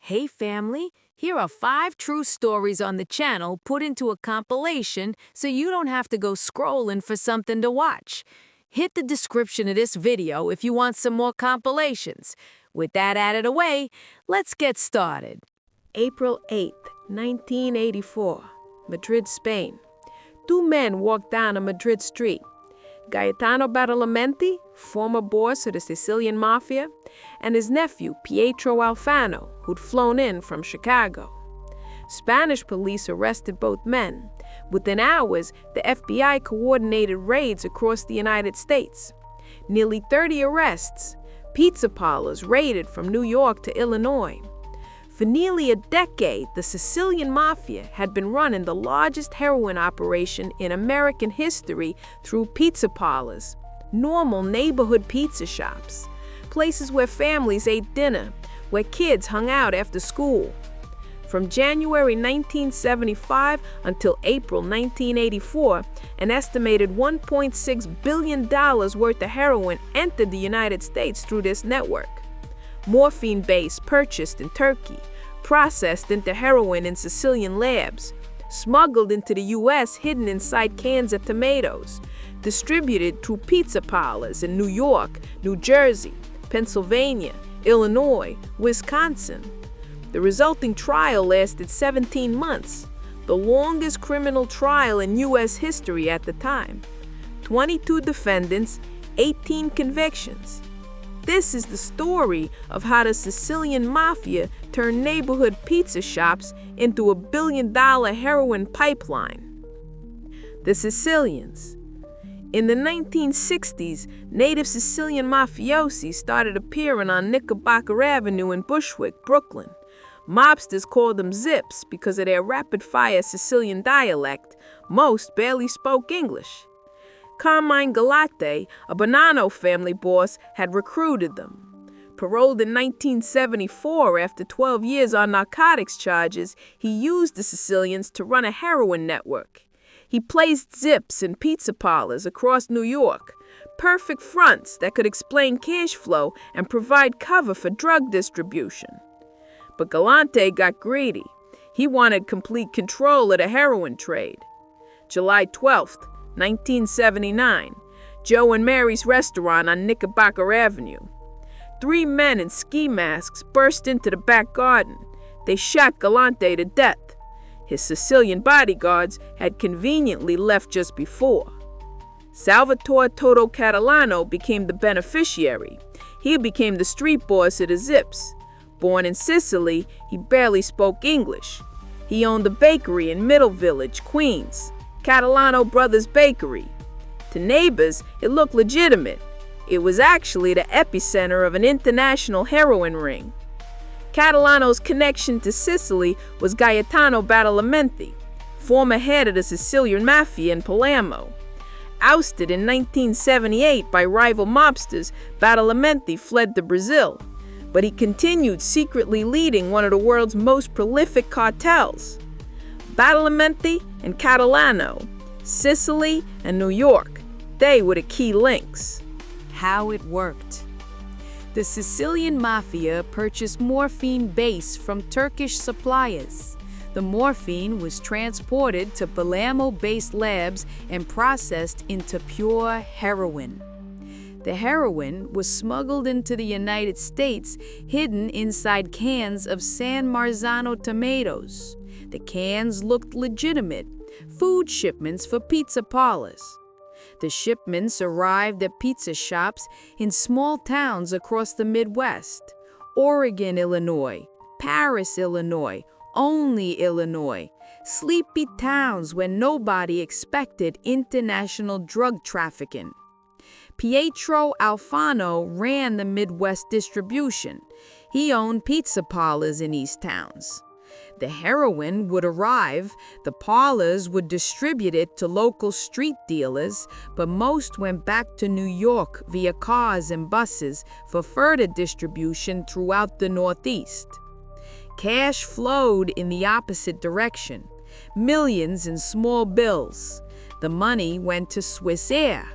Hey family, here are 5 true stories on the channel put into a compilation so you don't have to go scrolling for something to watch. Hit the description of this video if you want some more compilations. With that out of the way, let's get started. April 8th, 1984, Madrid, Spain. 2 men walked down a Madrid street. Gaetano Badalamenti, former boss of the Sicilian Mafia, and his nephew Pietro Alfano, who'd flown in from Chicago. Spanish police arrested both men. Within hours, the FBI coordinated raids across the United States. Nearly 30 arrests. Pizza parlors raided from New York to Illinois. For nearly a decade, the Sicilian Mafia had been running the largest heroin operation in American history through pizza parlors, normal neighborhood pizza shops, places where families ate dinner, where kids hung out after school. From January 1975 until April 1984, an estimated $1.6 billion worth of heroin entered the United States through this network. Morphine base purchased in Turkey, processed into heroin in Sicilian labs, smuggled into the U.S. hidden inside cans of tomatoes, distributed through pizza parlors in New York, New Jersey, Pennsylvania, Illinois, Wisconsin. The resulting trial lasted 17 months, the longest criminal trial in U.S. history at the time. 22 defendants, 18 convictions. This is the story of how the Sicilian Mafia turned neighborhood pizza shops into a billion-dollar heroin pipeline. The Sicilians. In the 1960s, native Sicilian mafiosi started appearing on Knickerbocker Avenue in Bushwick, Brooklyn. Mobsters called them Zips because of their rapid-fire Sicilian dialect. Most barely spoke English. Carmine Galate, a Bonanno family boss, had recruited them. Paroled in 1974 after 12 years on narcotics charges, he used the Sicilians to run a heroin network. He placed Zips in pizza parlors across New York, perfect fronts that could explain cash flow and provide cover for drug distribution. But Galante got greedy. He wanted complete control of the heroin trade. July 12th, 1979, Joe and Mary's restaurant on Knickerbocker Avenue. 3 men in ski masks burst into the back garden. They shot Galante to death. His Sicilian bodyguards had conveniently left just before. Salvatore Toto Catalano became the beneficiary. He became the street boss of the Zips. Born in Sicily, he barely spoke English. He owned a bakery in Middle Village, Queens, Catalano Brothers Bakery. To neighbors, it looked legitimate. It was actually the epicenter of an international heroin ring. Catalano's connection to Sicily was Gaetano Badalamenti, former head of the Sicilian Mafia in Palermo. Ousted in 1978 by rival mobsters, Badalamenti fled to Brazil, but he continued secretly leading one of the world's most prolific cartels. Badalamenti and Catalano, Sicily and New York, they were the key links. How it worked. The Sicilian Mafia purchased morphine base from Turkish suppliers. The morphine was transported to Palermo-based labs and processed into pure heroin. The heroin was smuggled into the United States, hidden inside cans of San Marzano tomatoes. The cans looked legitimate, food shipments for pizza parlors. The shipments arrived at pizza shops in small towns across the Midwest: Oregon, Illinois, Paris, Illinois, Olney, Illinois, sleepy towns where nobody expected international drug trafficking. Pietro Alfano ran the Midwest distribution. He owned pizza parlors in these towns. The heroin would arrive, the parlors would distribute it to local street dealers, but most went back to New York via cars and buses for further distribution throughout the Northeast. Cash flowed in the opposite direction, millions in small bills. The money went to Swiss Air.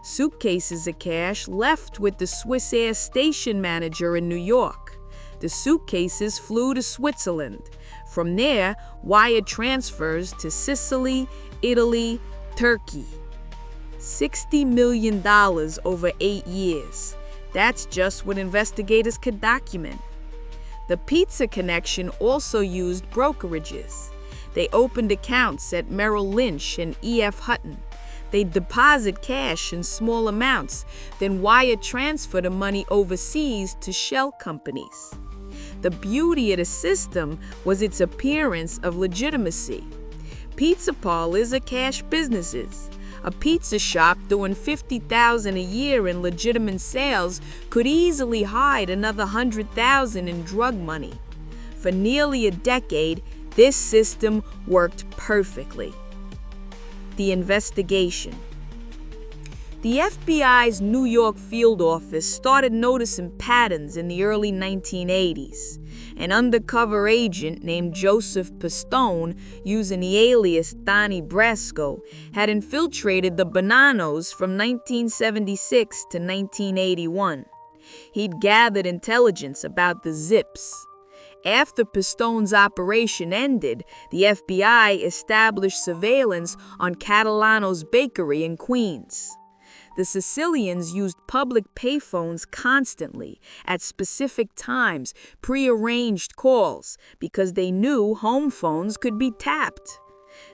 Suitcases of cash left with the Swiss Air station manager in New York. The suitcases flew to Switzerland. From there, wire transfers to Sicily, Italy, Turkey. $60 million over 8 years. That's just what investigators could document. The pizza connection also used brokerages. They opened accounts at Merrill Lynch and E.F. Hutton. They deposit cash in small amounts, then wire transfer the money overseas to shell companies. The beauty of the system was its appearance of legitimacy. Pizza parlors are cash businesses. A pizza shop doing $50,000 a year in legitimate sales could easily hide another $100,000 in drug money. For nearly a decade, this system worked perfectly. The investigation. The FBI's New York field office started noticing patterns in the early 1980s. An undercover agent named Joseph Pistone, using the alias Donnie Brasco, had infiltrated the Bonanos from 1976 to 1981. He'd gathered intelligence about the Zips. After Pistone's operation ended, the FBI established surveillance on Catalano's bakery in Queens. The Sicilians used public payphones constantly, at specific times, prearranged calls, because they knew home phones could be tapped.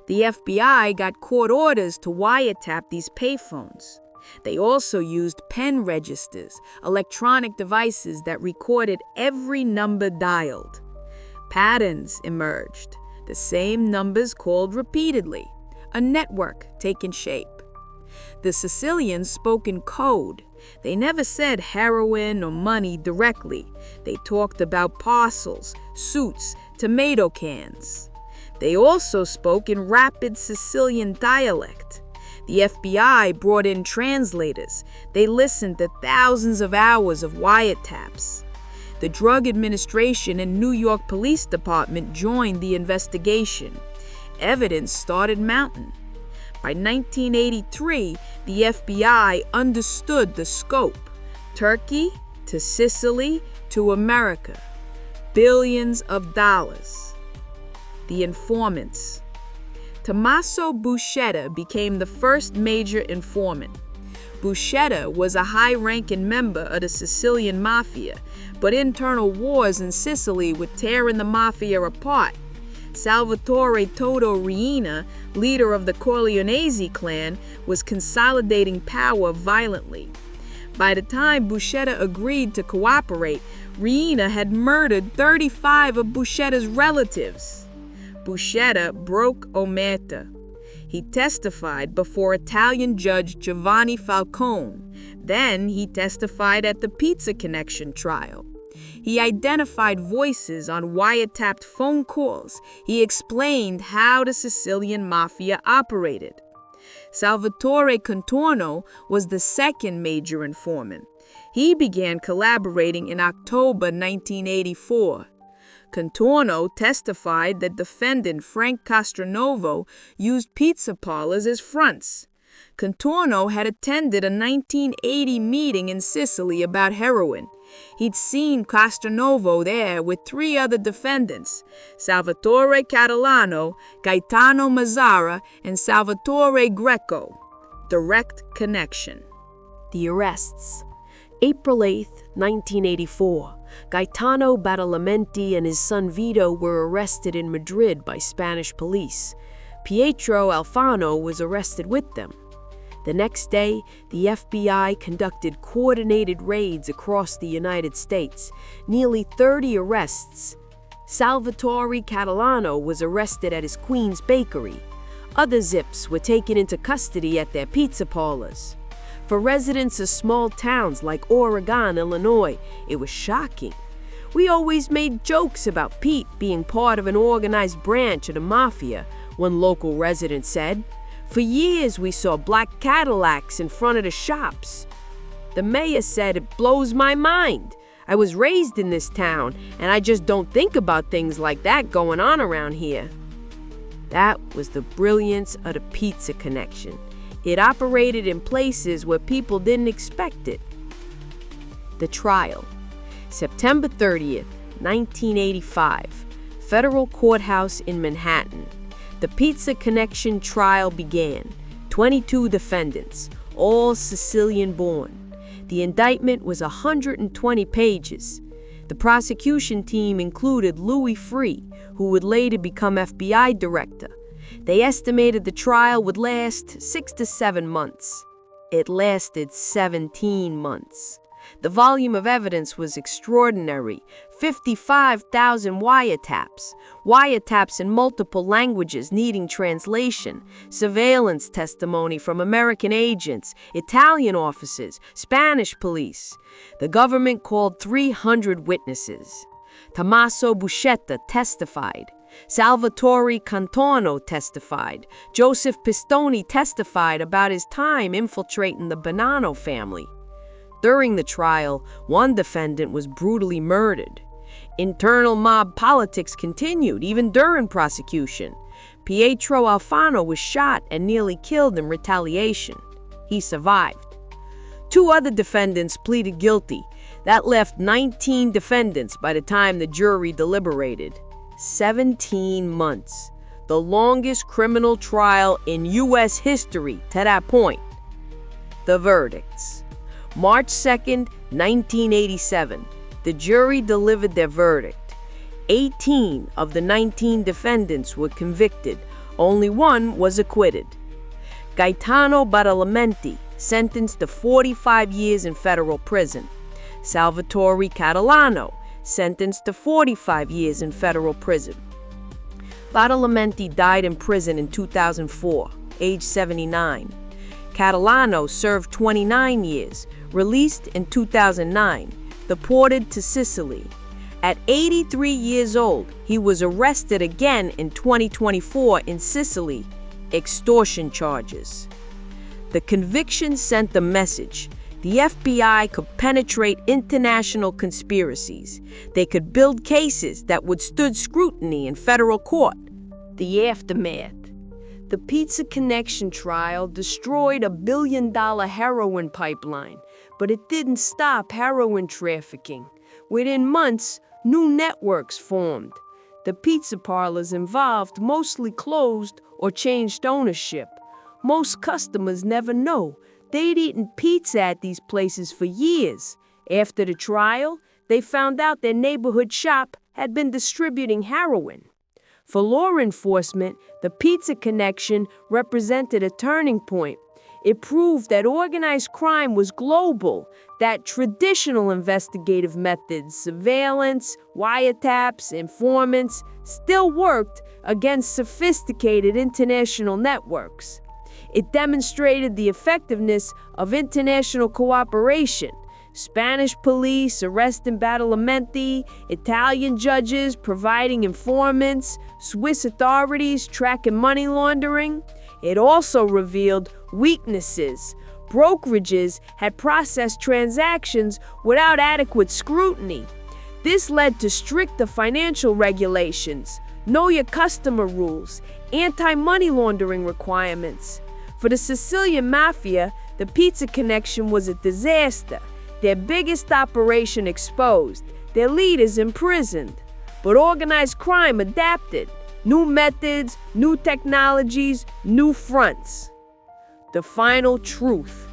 The FBI got court orders to wiretap these payphones. They also used pen registers, electronic devices that recorded every number dialed. Patterns emerged, the same numbers called repeatedly, a network taking shape. The Sicilians spoke in code. They never said heroin or money directly. They talked about parcels, suits, tomato cans. They also spoke in rapid Sicilian dialect. The FBI brought in translators. They listened to thousands of hours of wiretaps. The Drug Administration and New York Police Department joined the investigation. Evidence started mounting. By 1983, the FBI understood the scope. Turkey to Sicily to America. Billions of dollars. The informants. Tommaso Buscetta became the first major informant. Buscetta was a high-ranking member of the Sicilian Mafia, but internal wars in Sicily were tearing the Mafia apart. Salvatore Toto Riina, leader of the Corleonese clan, was consolidating power violently. By the time Buscetta agreed to cooperate, Riina had murdered 35 of Buscetta's relatives. Buscetta broke omerta. He testified before Italian judge Giovanni Falcone. Then he testified at the Pizza Connection trial. He identified voices on wiretapped phone calls. He explained how the Sicilian Mafia operated. Salvatore Contorno was the second major informant. He began collaborating in October 1984. Contorno testified that defendant Frank Castronovo used pizza parlors as fronts. Contorno had attended a 1980 meeting in Sicily about heroin. He'd seen Castronovo there with 3 other defendants, Salvatore Catalano, Gaetano Mazzara, and Salvatore Greco. Direct connection. The arrests. April 8, 1984. Gaetano Badalamenti and his son Vito were arrested in Madrid by Spanish police. Pietro Alfano was arrested with them. The next day, the FBI conducted coordinated raids across the United States. Nearly 30 arrests. Salvatore Catalano was arrested at his Queens bakery. Other Zips were taken into custody at their pizza parlors. For residents of small towns like Oregon, Illinois, it was shocking. We always made jokes about Pete being part of an organized branch of the Mafia, one local resident said. For years, we saw black Cadillacs in front of the shops. The mayor said, "It blows my mind. I was raised in this town, and I just don't think about things like that going on around here." That was the brilliance of the Pizza Connection. It operated in places where people didn't expect it. The trial. September 30th, 1985, federal courthouse in Manhattan. The Pizza Connection trial began. 22 defendants, all Sicilian-born. The indictment was 120 pages. The prosecution team included Louis Freeh, who would later become FBI director. They estimated the trial would last 6 to 7 months. It lasted 17 months. The volume of evidence was extraordinary. 55,000 wiretaps in multiple languages needing translation, surveillance testimony from American agents, Italian officers, Spanish police. The government called 300 witnesses. Tommaso Buscetta testified. Salvatore Cantorno testified. Joseph Pistone testified about his time infiltrating the Bonanno family. During the trial, one defendant was brutally murdered. Internal mob politics continued even during prosecution. Pietro Alfano was shot and nearly killed in retaliation. He survived. 2 other defendants pleaded guilty. That left 19 defendants by the time the jury deliberated. 17 months, the longest criminal trial in U.S. history to that point. The verdicts. March 2nd, 1987, the jury delivered their verdict. 18 of the 19 defendants were convicted. Only one was acquitted. Gaetano Badalamenti, sentenced to 45 years in federal prison. Salvatore Catalano, sentenced to 45 years in federal prison. Badalamenti died in prison in 2004, age 79. Catalano served 29 years, released in 2009, deported to Sicily. At 83 years old, he was arrested again in 2024 in Sicily, extortion charges. The conviction sent a message. The FBI could penetrate international conspiracies. They could build cases that withstood scrutiny in federal court. The aftermath. The Pizza Connection trial destroyed a billion-dollar heroin pipeline, but it didn't stop heroin trafficking. Within months, new networks formed. The pizza parlors involved mostly closed or changed ownership. Most customers never know. They'd eaten pizza at these places for years. After the trial, they found out their neighborhood shop had been distributing heroin. For law enforcement, the Pizza Connection represented a turning point. It proved that organized crime was global, that traditional investigative methods, surveillance, wiretaps, informants, still worked against sophisticated international networks. It demonstrated the effectiveness of international cooperation. Spanish police arresting Badalamenti, Italian judges providing informants, Swiss authorities tracking money laundering. It also revealed weaknesses. Brokerages had processed transactions without adequate scrutiny. This led to stricter financial regulations, know your customer rules, anti-money laundering requirements. For the Sicilian Mafia, the Pizza Connection was a disaster. Their biggest operation exposed, their leaders imprisoned. But organized crime adapted. New methods, new technologies, new fronts. The final truth.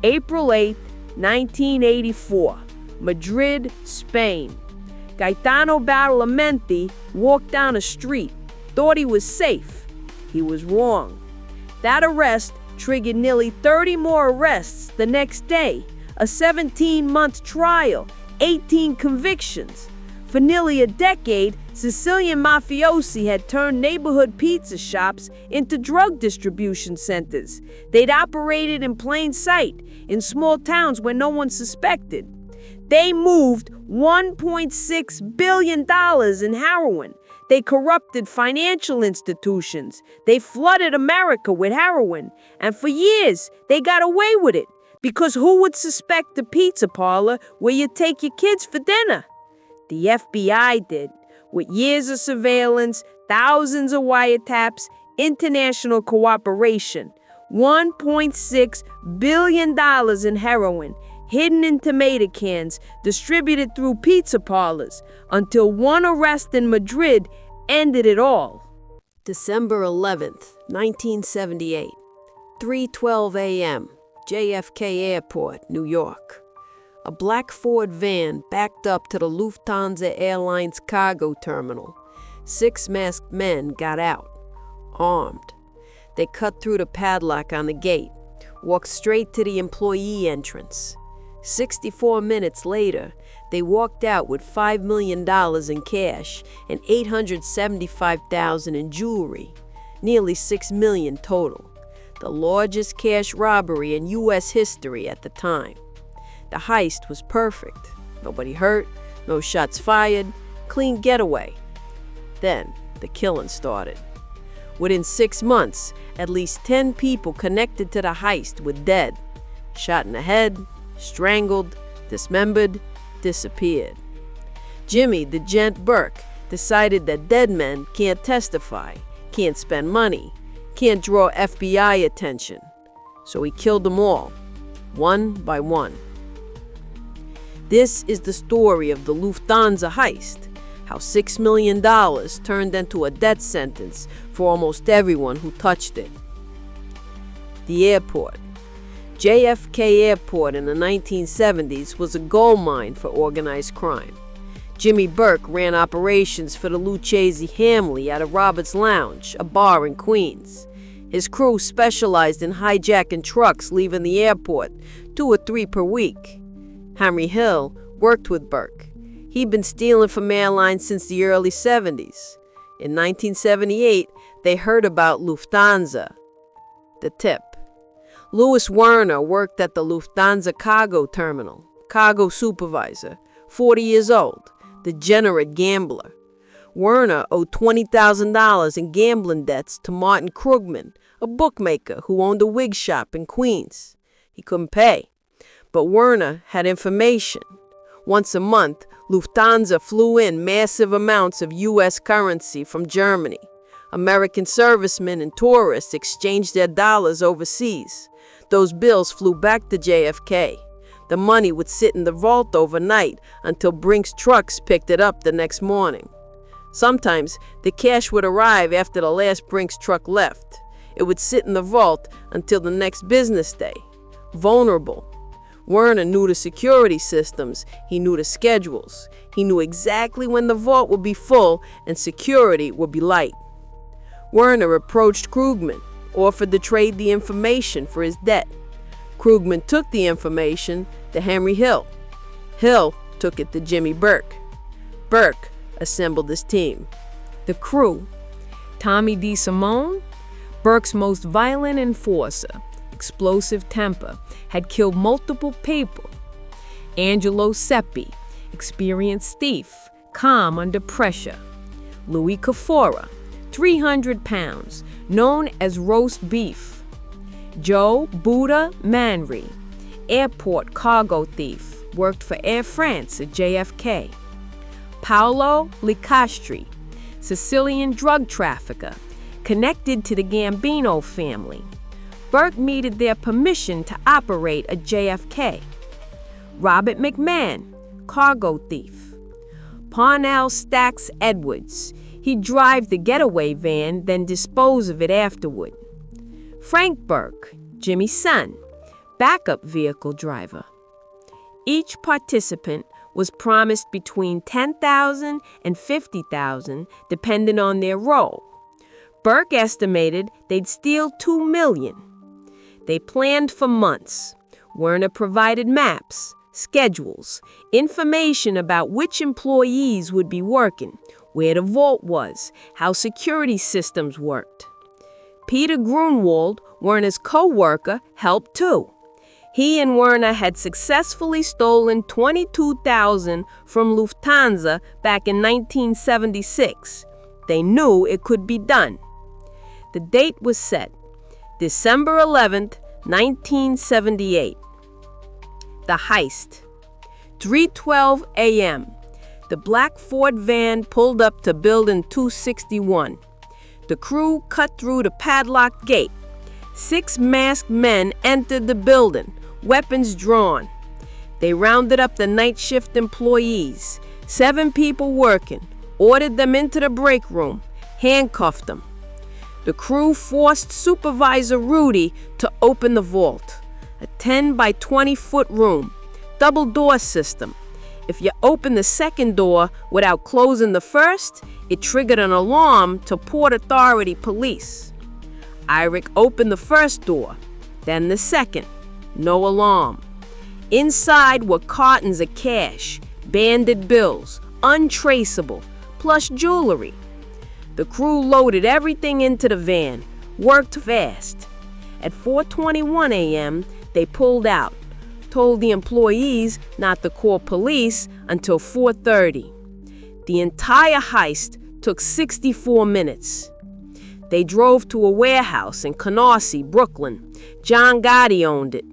April 8, 1984, Madrid, Spain. Gaetano Badalamenti walked down a street, thought he was safe. He was wrong. That arrest triggered nearly 30 more arrests the next day. A 17-month trial, 18 convictions. For nearly a decade, Sicilian mafiosi had turned neighborhood pizza shops into drug distribution centers. They'd operated in plain sight, in small towns where no one suspected. They moved $1.6 billion in heroin. They corrupted financial institutions. They flooded America with heroin. And for years, they got away with it. Because who would suspect the pizza parlor where you take your kids for dinner? The FBI did. With years of surveillance, thousands of wiretaps, international cooperation, $1.6 billion in heroin, hidden in tomato cans, distributed through pizza parlors, until one arrest in Madrid ended it all. December 11th, 1978, 3:12 a.m., JFK Airport, New York. A black Ford van backed up to the Lufthansa Airlines cargo terminal. 6 masked men got out, armed. They cut through the padlock on the gate, walked straight to the employee entrance. 64 minutes later, they walked out with $5 million in cash and $875,000 in jewelry, nearly $6 million total, the largest cash robbery in U.S. history at the time. The heist was perfect. Nobody hurt, no shots fired, clean getaway. Then the killing started. Within 6 months, at least 10 people connected to the heist were dead, shot in the head, strangled, dismembered, disappeared. Jimmy the Gent Burke decided that dead men can't testify, can't spend money, can't draw FBI attention. So he killed them all, one by one. This is the story of the Lufthansa heist, how $6 million turned into a death sentence for almost everyone who touched it. The airport. JFK Airport in the 1970s was a gold mine for organized crime. Jimmy Burke ran operations for the Lucchese Hamley out of Robert's Lounge, a bar in Queens. His crew specialized in hijacking trucks leaving the airport, 2 or 3 per week. Henry Hill worked with Burke. He'd been stealing from airlines since the early 70s. In 1978, they heard about Lufthansa. The tip. Louis Werner worked at the Lufthansa cargo terminal, cargo supervisor, 40 years old, degenerate gambler. Werner owed $20,000 in gambling debts to Martin Krugman, a bookmaker who owned a wig shop in Queens. He couldn't pay, but Werner had information. Once a month, Lufthansa flew in massive amounts of U.S. currency from Germany. American servicemen and tourists exchanged their dollars overseas. Those bills flew back to JFK. The money would sit in the vault overnight until Brink's trucks picked it up the next morning. Sometimes the cash would arrive after the last Brink's truck left. It would sit in the vault until the next business day. Vulnerable. Werner knew the security systems. He knew the schedules. He knew exactly when the vault would be full and security would be light. Werner approached Krugman, offered to trade the information for his debt. Krugman took the information to Henry Hill. Hill took it to Jimmy Burke. Burke assembled his team. The crew. Tommy DeSimone, Burke's most violent enforcer, explosive temper, had killed multiple people. Angelo Seppi, experienced thief, calm under pressure. Louis Cafora, 300 pounds, known as roast beef. Joe Buddha Manry, airport cargo thief, worked for Air France at JFK. Paolo Licastri, Sicilian drug trafficker, connected to the Gambino family. Burke needed their permission to operate at JFK. Robert McMahon, cargo thief. Parnell Stacks Edwards, he'd drive the getaway van, then dispose of it afterward. Frank Burke, Jimmy's son, backup vehicle driver. Each participant was promised between $10,000 and $50,000, depending on their role. Burke estimated they'd steal $2 million. They planned for months. Werner provided maps, schedules, information about which employees would be working, where the vault was, how security systems worked. Peter Grunwald, Werner's co-worker, helped too. He and Werner had successfully stolen $22,000 from Lufthansa back in 1976. They knew it could be done. The date was set, December 11th, 1978. The heist. 3:12 a.m. The black Ford van pulled up to Building 261. The crew cut through the padlocked gate. 6 masked men entered the building, weapons drawn. They rounded up the night shift employees, 7 people working, ordered them into the break room, handcuffed them. The crew forced Supervisor Rudy to open the vault, a 10 by 20-foot room, double door system. If you open the second door without closing the first, it triggered an alarm to Port Authority police. Irick opened the first door, then the second. No alarm. Inside were cartons of cash, banded bills, untraceable, plus jewelry. The crew loaded everything into the van, worked fast. At 4:21 a.m., they pulled out, told the employees not to call police until 4:30. The entire heist took 64 minutes. They drove to a warehouse in Canarsie, Brooklyn. John Gotti owned it.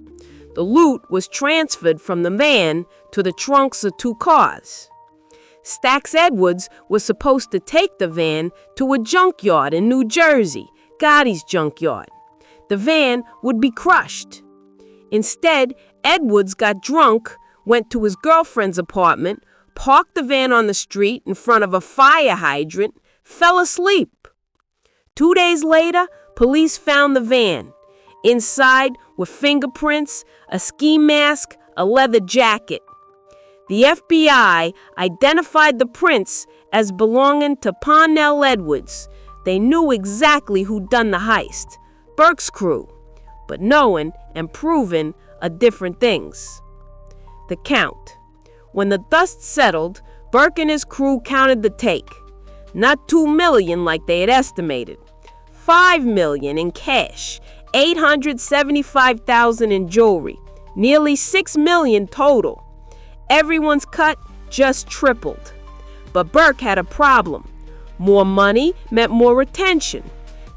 The loot was transferred from the van to the trunks of 2 cars. Stax Edwards was supposed to take the van to a junkyard in New Jersey, Gotti's junkyard. The van would be crushed. Instead, Edwards got drunk, went to his girlfriend's apartment, parked the van on the street in front of a fire hydrant, fell asleep. 2 days later, police found the van. Inside were fingerprints, a ski mask, a leather jacket. The FBI identified the prints as belonging to Parnell Edwards. They knew exactly who'd done the heist, Burke's crew. But knowing and proving are different things. The count. When the dust settled, Burke and his crew counted the take. Not 2 million like they had estimated. 5 million in cash, 875,000 in jewelry, nearly 6 million total. Everyone's cut just tripled. But Burke had a problem. More money meant more attention.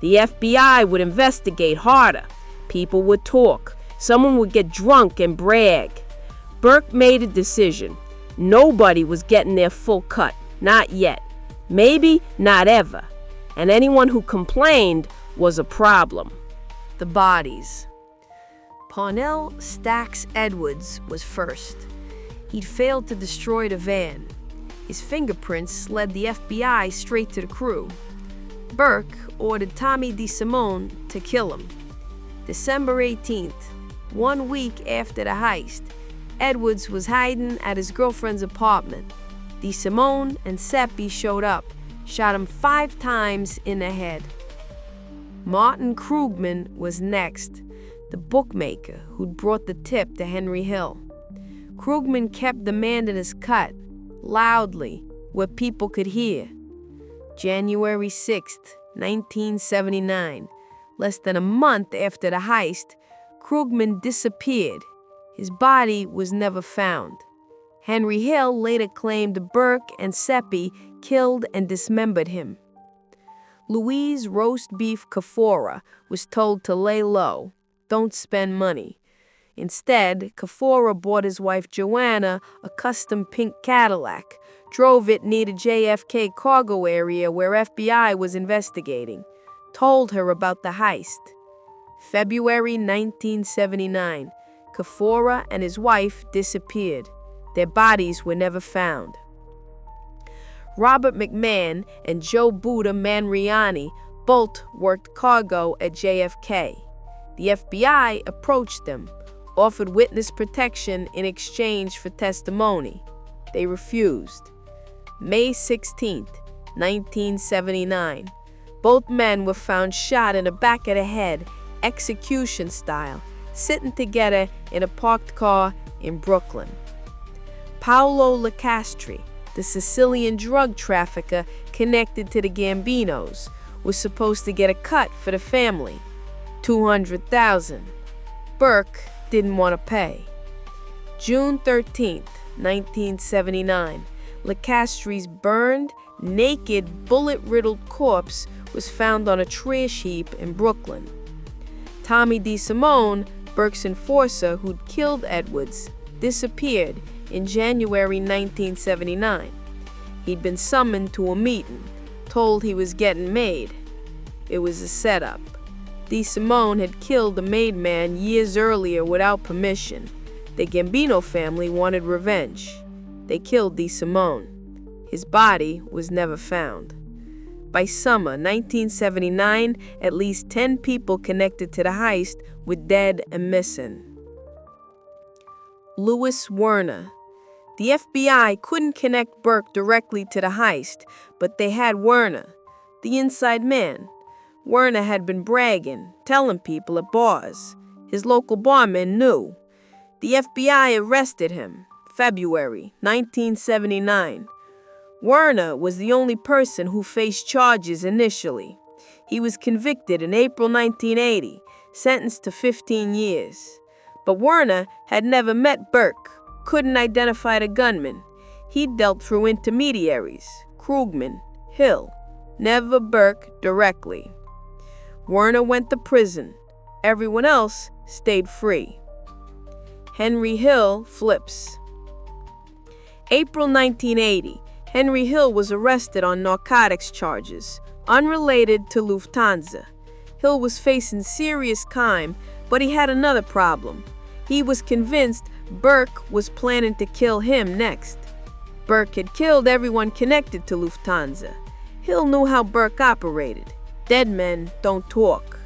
The FBI would investigate harder. People would talk. Someone would get drunk and brag. Burke made a decision. Nobody was getting their full cut. Not yet. Maybe not ever. And anyone who complained was a problem. The bodies. Parnell Stax Edwards was first. He'd failed to destroy the van. His fingerprints led the FBI straight to the crew. Burke ordered Tommy DeSimone to kill him. December 18th, 1 week after the heist, Edwards was hiding at his girlfriend's apartment. DeSimone and Seppi showed up, shot him 5 times in the head. Martin Krugman was next, the bookmaker who'd brought the tip to Henry Hill. Krugman kept demanding his cut, loudly, where people could hear. January 6th, 1979, less than a month after the heist, Krugman disappeared. His body was never found. Henry Hill later claimed Burke and Seppi killed and dismembered him. Louise Roast Beef Kafora was told to lay low, don't spend money. Instead, Kafora bought his wife Joanna a custom pink Cadillac, drove it near the JFK cargo area where FBI was investigating, told her about the heist. February 1979, Kafora and his wife disappeared. Their bodies were never found. Robert McMahon and Joe Buddha Manriani both worked cargo at JFK. The FBI approached them, offered witness protection in exchange for testimony. They refused. May 16, 1979. Both men were found shot in the back of the head, execution style, sitting together in a parked car in Brooklyn. Paolo Lecastri, the Sicilian drug trafficker connected to the Gambinos, was supposed to get a cut for the family, $200,000. Burke didn't want to pay. June 13, 1979, Lecastri's burned, naked, bullet-riddled corpse was found on a trash heap in Brooklyn. Tommy DeSimone, Burke's enforcer who'd killed Edwards, disappeared in January 1979. He'd been summoned to a meeting, told he was getting made. It was a setup. DeSimone had killed the made man years earlier without permission. The Gambino family wanted revenge. They killed DeSimone. His body was never found. By summer 1979, at least 10 people connected to the heist were dead and missing. Louis Werner. The FBI couldn't connect Burke directly to the heist, but they had Werner, the inside man. Werner had been bragging, telling people at bars. His local barman knew. The FBI arrested him, February 1979. Werner was the only person who faced charges initially. He was convicted in April 1980, sentenced to 15 years. But Werner had never met Burke, couldn't identify the gunman. He dealt through intermediaries, Krugman, Hill, never Burke directly. Werner went to prison. Everyone else stayed free. Henry Hill flips. April 1980, Henry Hill was arrested on narcotics charges, unrelated to Lufthansa. Hill was facing serious crime, but he had another problem. He was convinced Burke was planning to kill him next. Burke had killed everyone connected to Lufthansa. Hill knew how Burke operated. Dead men don't talk.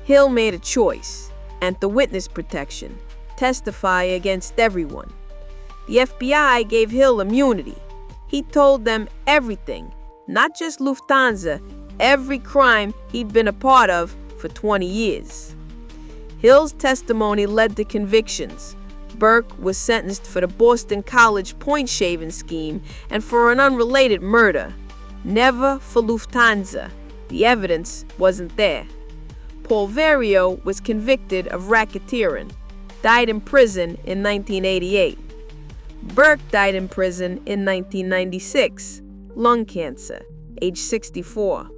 Hill made a choice, enter witness protection, testify against everyone. The FBI gave Hill immunity. He told them everything, not just Lufthansa, every crime he'd been a part of for 20 years. Hill's testimony led to convictions. Burke was sentenced for the Boston College point-shaving scheme and for an unrelated murder. Never for Lufthansa. The evidence wasn't there. Paul Vario was convicted of racketeering, died in prison in 1988. Burke died in prison in 1996, lung cancer, age 64.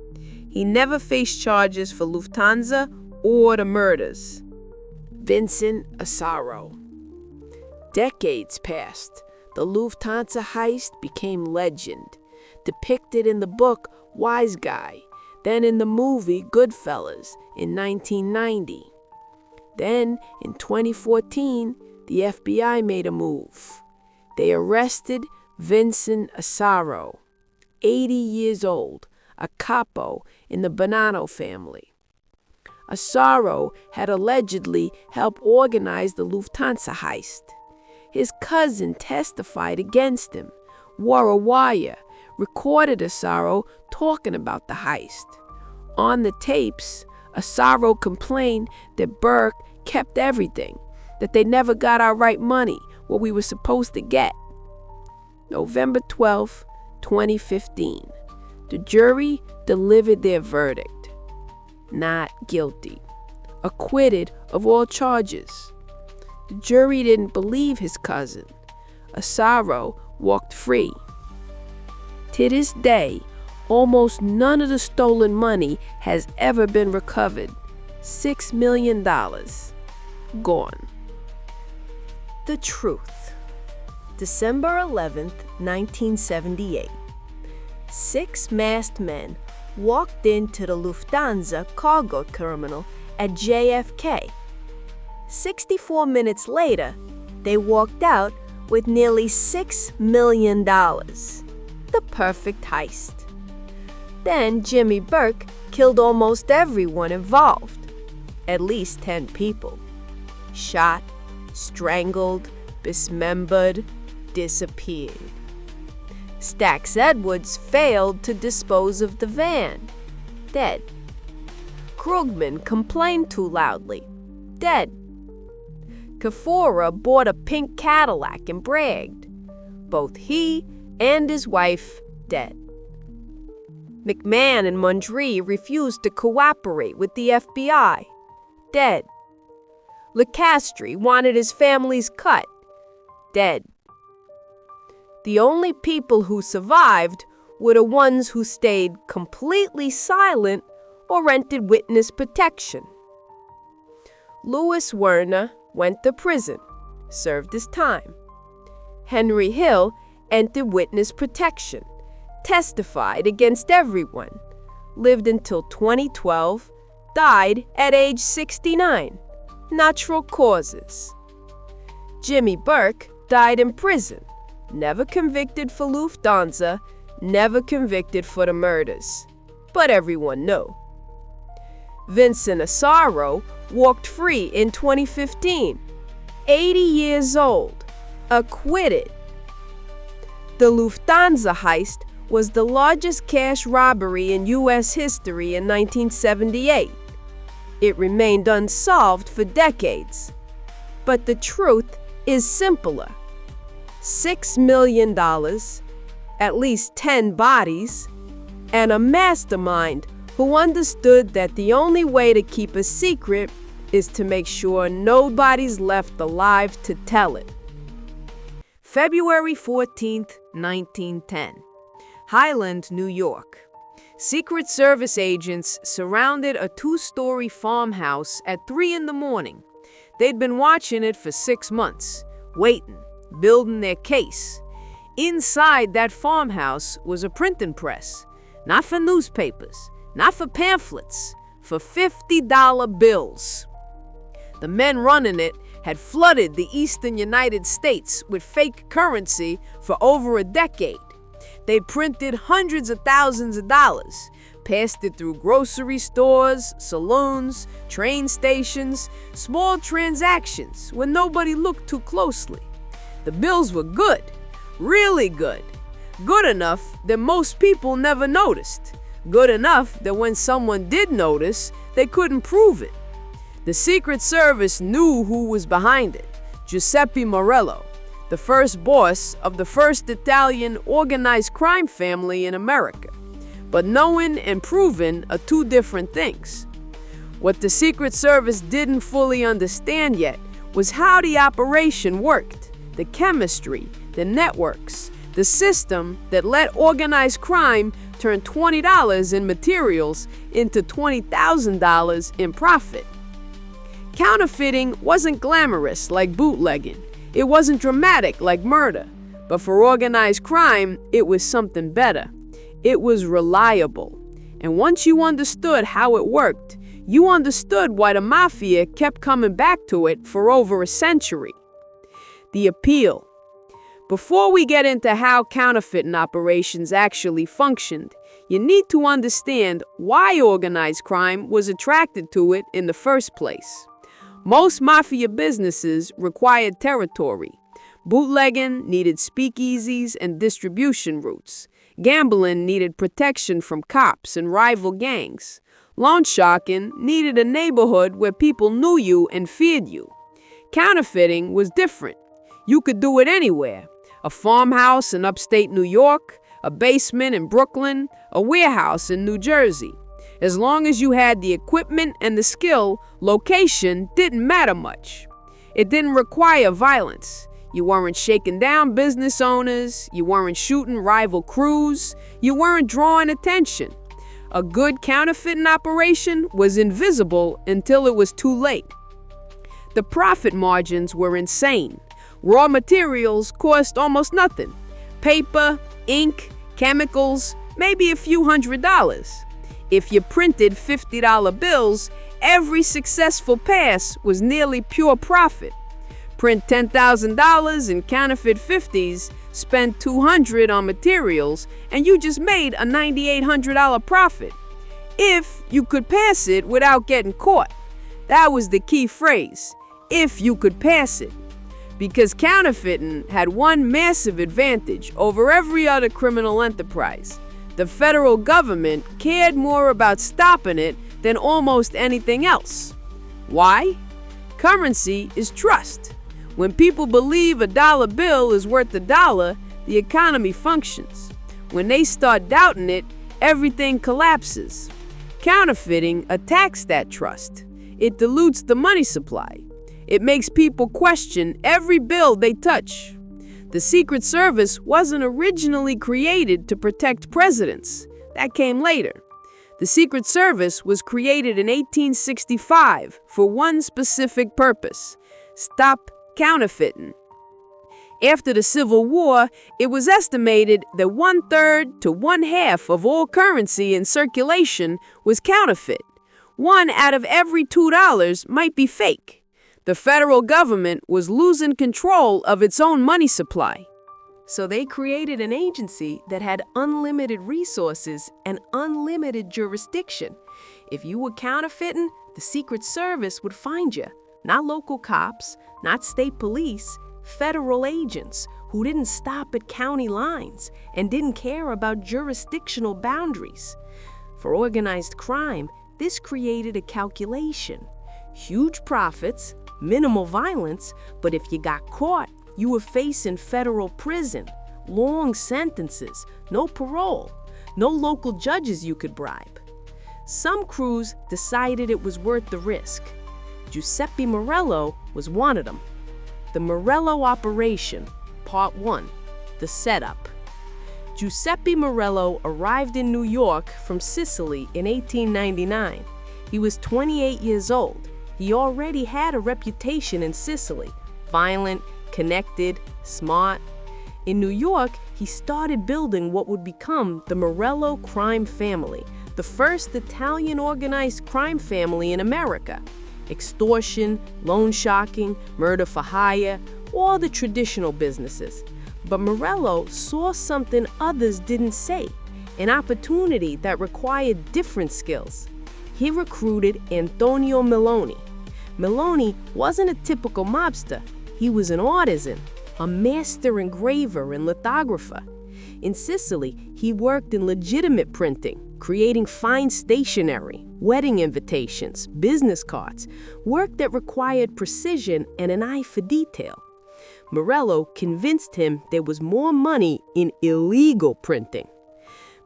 He never faced charges for Lufthansa or the murders. Vincent Asaro. Decades passed. The Lufthansa heist became legend, depicted in the book Wise Guy, then in the movie Goodfellas in 1990. Then, in 2014, the FBI made a move. They arrested Vincent Asaro, 80 years old, a capo in the Bonanno family. Asaro had allegedly helped organize the Lufthansa heist. His cousin testified against him, wore a wire, recorded Asaro talking about the heist. On the tapes, Asaro complained that Burke kept everything, that they never got our right money, what we were supposed to get. November 12, 2015. The jury delivered their verdict. Not guilty. Acquitted of all charges. The jury didn't believe his cousin. Asaro walked free. To this day, almost none of the stolen money has ever been recovered. $6 million. Gone. The truth. December 11th, 1978. 6 masked men walked into the Lufthansa cargo terminal at JFK. 64 minutes later, they walked out with nearly $6 million. The perfect heist. Then Jimmy Burke killed almost everyone involved. At least 10 people. Shot, strangled, dismembered, disappeared. Stax Edwards failed to dispose of the van. Dead. Krugman complained too loudly. Dead. Kafora bought a pink Cadillac and bragged. Both he and his wife dead. McMahon and Mundry refused to cooperate with the FBI. Dead. LeCastre wanted his family's cut. Dead. The only people who survived were the ones who stayed completely silent or rented witness protection. Louis Werner went to prison, served his time. Henry Hill entered witness protection, testified against everyone, lived until 2012, died at age 69. Natural causes. Jimmy Burke died in prison, never convicted for Lufthansa, never convicted for the murders. But everyone knew. Vincent Asaro walked free in 2015, 80 years old, acquitted. The Lufthansa heist was the largest cash robbery in U.S. history in 1978. It remained unsolved for decades. But the truth is simpler. $6 million, at least 10 bodies, and a mastermind who understood that the only way to keep a secret is to make sure nobody's left alive to tell it. February 14th, 1910. Highland, New York. Secret Service agents surrounded a 2-story farmhouse at 3 in the morning. They'd been watching it for 6 months, waiting, building their case. Inside that farmhouse was a printing press, not for newspapers, not for pamphlets, for $50 bills. The men running it had flooded the eastern United States with fake currency for over a decade. They printed hundreds of thousands of dollars, passed it through grocery stores, saloons, train stations, small transactions where nobody looked too closely. The bills were good, really good. Good enough that most people never noticed. Good enough that when someone did notice, they couldn't prove it. The Secret Service knew who was behind it: Giuseppe Morello, the first boss of the first Italian organized crime family in America. But knowing and proving are two different things. What the Secret Service didn't fully understand yet was how the operation worked, the chemistry, the networks, the system that let organized crime turn $20 in materials into $20,000 in profit. Counterfeiting wasn't glamorous like bootlegging. It wasn't dramatic like murder. But for organized crime, it was something better. It was reliable. And once you understood how it worked, you understood why the Mafia kept coming back to it for over a century. The appeal. Before we get into how counterfeiting operations actually functioned, you need to understand why organized crime was attracted to it in the first place. Most Mafia businesses required territory. Bootlegging needed speakeasies and distribution routes. Gambling needed protection from cops and rival gangs. Loan sharking needed a neighborhood where people knew you and feared you. Counterfeiting was different. You could do it anywhere. A farmhouse in upstate New York, a basement in Brooklyn, a warehouse in New Jersey. As long as you had the equipment and the skill, location didn't matter much. It didn't require violence. You weren't shaking down business owners. You weren't shooting rival crews. You weren't drawing attention. A good counterfeiting operation was invisible until it was too late. The profit margins were insane. Raw materials cost almost nothing. Paper, ink, chemicals, maybe a few $100s. If you printed $50 bills, every successful pass was nearly pure profit. Print $10,000 in counterfeit 50s, spend $200 on materials, and you just made a $9,800 profit. If you could pass it without getting caught. That was the key phrase, if you could pass it. Because counterfeiting had one massive advantage over every other criminal enterprise. The federal government cared more about stopping it than almost anything else. Why? Currency is trust. When people believe a dollar bill is worth $1, the economy functions. When they start doubting it, everything collapses. Counterfeiting attacks that trust. It dilutes the money supply. It makes people question every bill they touch. The Secret Service wasn't originally created to protect presidents. That came later. The Secret Service was created in 1865 for one specific purpose: stop counterfeiting. After the Civil War, it was estimated that 1/3 to 1/2 of all currency in circulation was counterfeit. 1 out of every $2 might be fake. The federal government was losing control of its own money supply. So they created an agency that had unlimited resources and unlimited jurisdiction. If you were counterfeiting, the Secret Service would find you. Not local cops, not state police, federal agents who didn't stop at county lines and didn't care about jurisdictional boundaries. For organized crime, this created a calculation. Huge profits, minimal violence, but if you got caught, you were facing federal prison, long sentences, no parole, no local judges you could bribe. Some crews decided it was worth the risk. Giuseppe Morello was one of them. The Morello Operation, Part 1, The Setup. Giuseppe Morello arrived in New York from Sicily in 1899. He was 28 years old. He already had a reputation in Sicily, violent, connected, smart. In New York, he started building what would become the Morello crime family, the first Italian organized crime family in America. Extortion, loan sharking, murder for hire, all the traditional businesses. But Morello saw something others didn't say, an opportunity that required different skills. He recruited Antonio Meloni. Meloni wasn't a typical mobster. He was an artisan, a master engraver and lithographer. In Sicily, he worked in legitimate printing, creating fine stationery, wedding invitations, business cards, work that required precision and an eye for detail. Morello convinced him there was more money in illegal printing.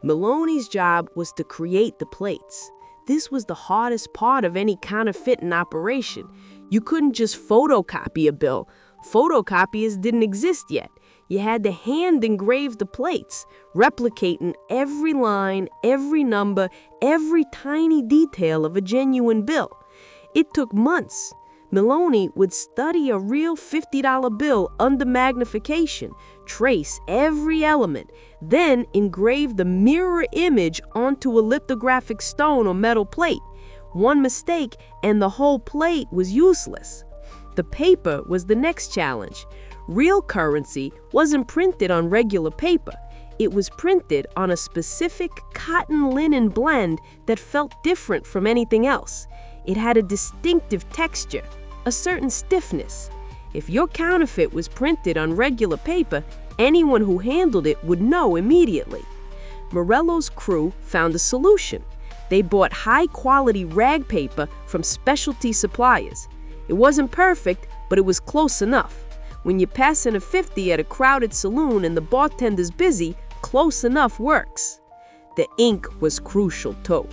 Meloni's job was to create the plates. This was the hardest part of any counterfeiting operation. You couldn't just photocopy a bill. Photocopiers didn't exist yet. You had to hand engrave the plates, replicating every line, every number, every tiny detail of a genuine bill. It took months. Meloni would study a real $50 bill under magnification, trace every element, then engrave the mirror image onto a lithographic stone or metal plate. One mistake and the whole plate was useless. The paper was the next challenge. Real currency wasn't printed on regular paper. It was printed on a specific cotton linen blend that felt different from anything else. It had a distinctive texture, a certain stiffness. If your counterfeit was printed on regular paper, anyone who handled it would know immediately. Morello's crew found a solution. They bought high-quality rag paper from specialty suppliers. It wasn't perfect, but it was close enough. When you're passing a 50 at a crowded saloon and the bartender's busy, close enough works. The ink was crucial too.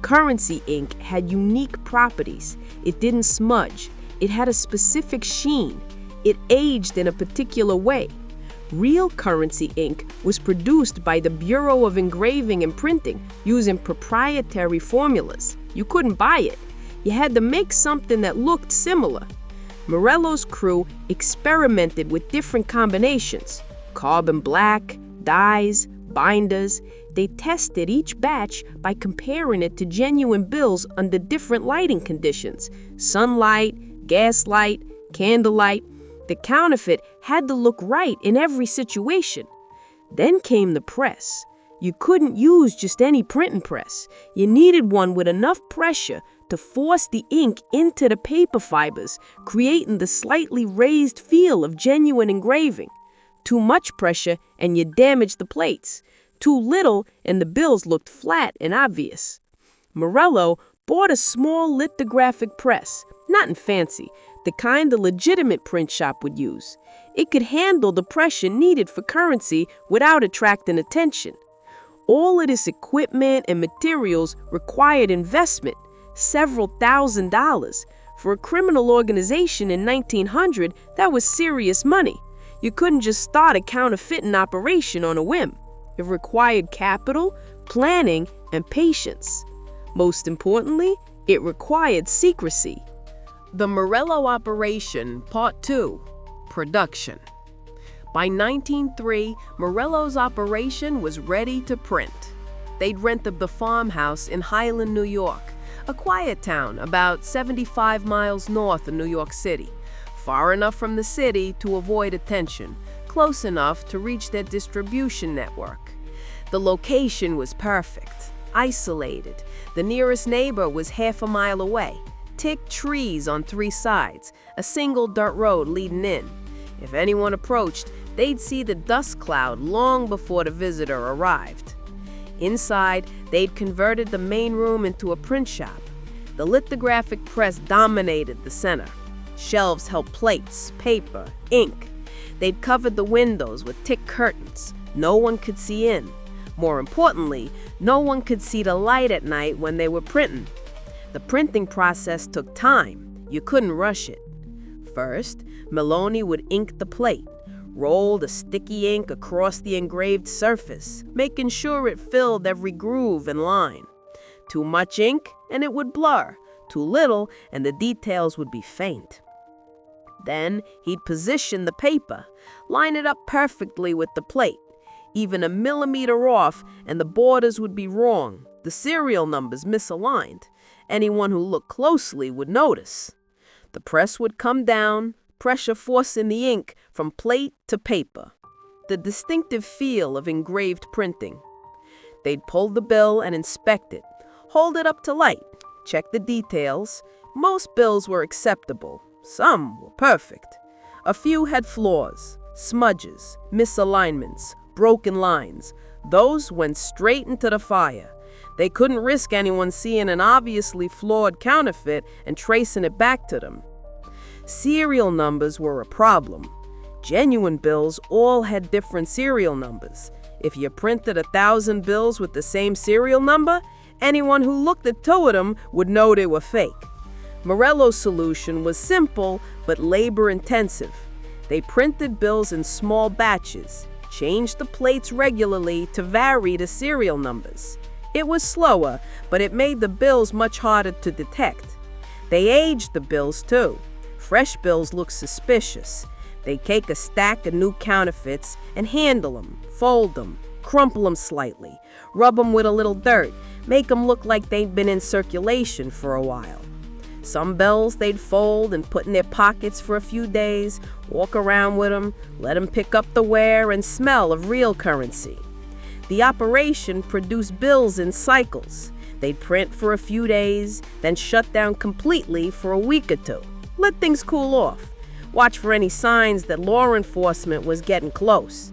Currency ink had unique properties. It didn't smudge. It had a specific sheen. It aged in a particular way. Real currency ink was produced by the Bureau of Engraving and Printing using proprietary formulas. You couldn't buy it. You had to make something that looked similar. Morello's crew experimented with different combinations: carbon black, dyes, binders. They tested each batch by comparing it to genuine bills under different lighting conditions: sunlight, gaslight, candlelight. The counterfeit had to look right in every situation. Then came the press. You couldn't use just any printing press. You needed one with enough pressure to force the ink into the paper fibers, creating the slightly raised feel of genuine engraving. Too much pressure and you damaged the plates. Too little and the bills looked flat and obvious. Morello bought a small lithographic press, nothing fancy, the kind a legitimate print shop would use. It could handle the pressure needed for currency without attracting attention. All of this equipment and materials required investment, several $1,000s. For a criminal organization in 1900, that was serious money. You couldn't just start a counterfeiting operation on a whim. It required capital, planning, and patience. Most importantly, it required secrecy. The Morello Operation, Part 2, Production. By 1903, Morello's operation was ready to print. They'd rented the farmhouse in Highland, New York, a quiet town about 75 miles north of New York City, far enough from the city to avoid attention, close enough to reach their distribution network. The location was perfect, isolated. The nearest neighbor was half a mile away. Thick trees on 3 sides, a single dirt road leading in. If anyone approached, they'd see the dust cloud long before the visitor arrived. Inside, they'd converted the main room into a print shop. The lithographic press dominated the center. Shelves held plates, paper, ink. They'd covered the windows with thick curtains. No one could see in. More importantly, no one could see the light at night when they were printing. The printing process took time. You couldn't rush it. First, Maloney would ink the plate, roll the sticky ink across the engraved surface, making sure it filled every groove and line. Too much ink, and it would blur. Too little, and the details would be faint. Then he'd position the paper, line it up perfectly with the plate. Even a millimeter off, and the borders would be wrong, the serial numbers misaligned. Anyone who looked closely would notice. The press would come down, pressure forcing the ink from plate to paper. The distinctive feel of engraved printing. They'd pull the bill and inspect it, hold it up to light, check the details. Most bills were acceptable. Some were perfect. A few had flaws, smudges, misalignments, broken lines. Those went straight into the fire. They couldn't risk anyone seeing an obviously flawed counterfeit and tracing it back to them. Serial numbers were a problem. Genuine bills all had different serial numbers. If you printed 1,000 bills with the same serial number, anyone who looked at 2 of them would know they were fake. Morello's solution was simple but labor-intensive. They printed bills in small batches, changed the plates regularly to vary the serial numbers. It was slower, but it made the bills much harder to detect. They aged the bills too. Fresh bills look suspicious. They take a stack of new counterfeits and handle them, fold them, crumple them slightly, rub them with a little dirt, make them look like they'd been in circulation for a while. Some bills they'd fold and put in their pockets for a few days, walk around with them, let them pick up the wear and smell of real currency. The operation produced bills in cycles. They'd print for a few days, then shut down completely for a week or 2. Let things cool off. Watch for any signs that law enforcement was getting close.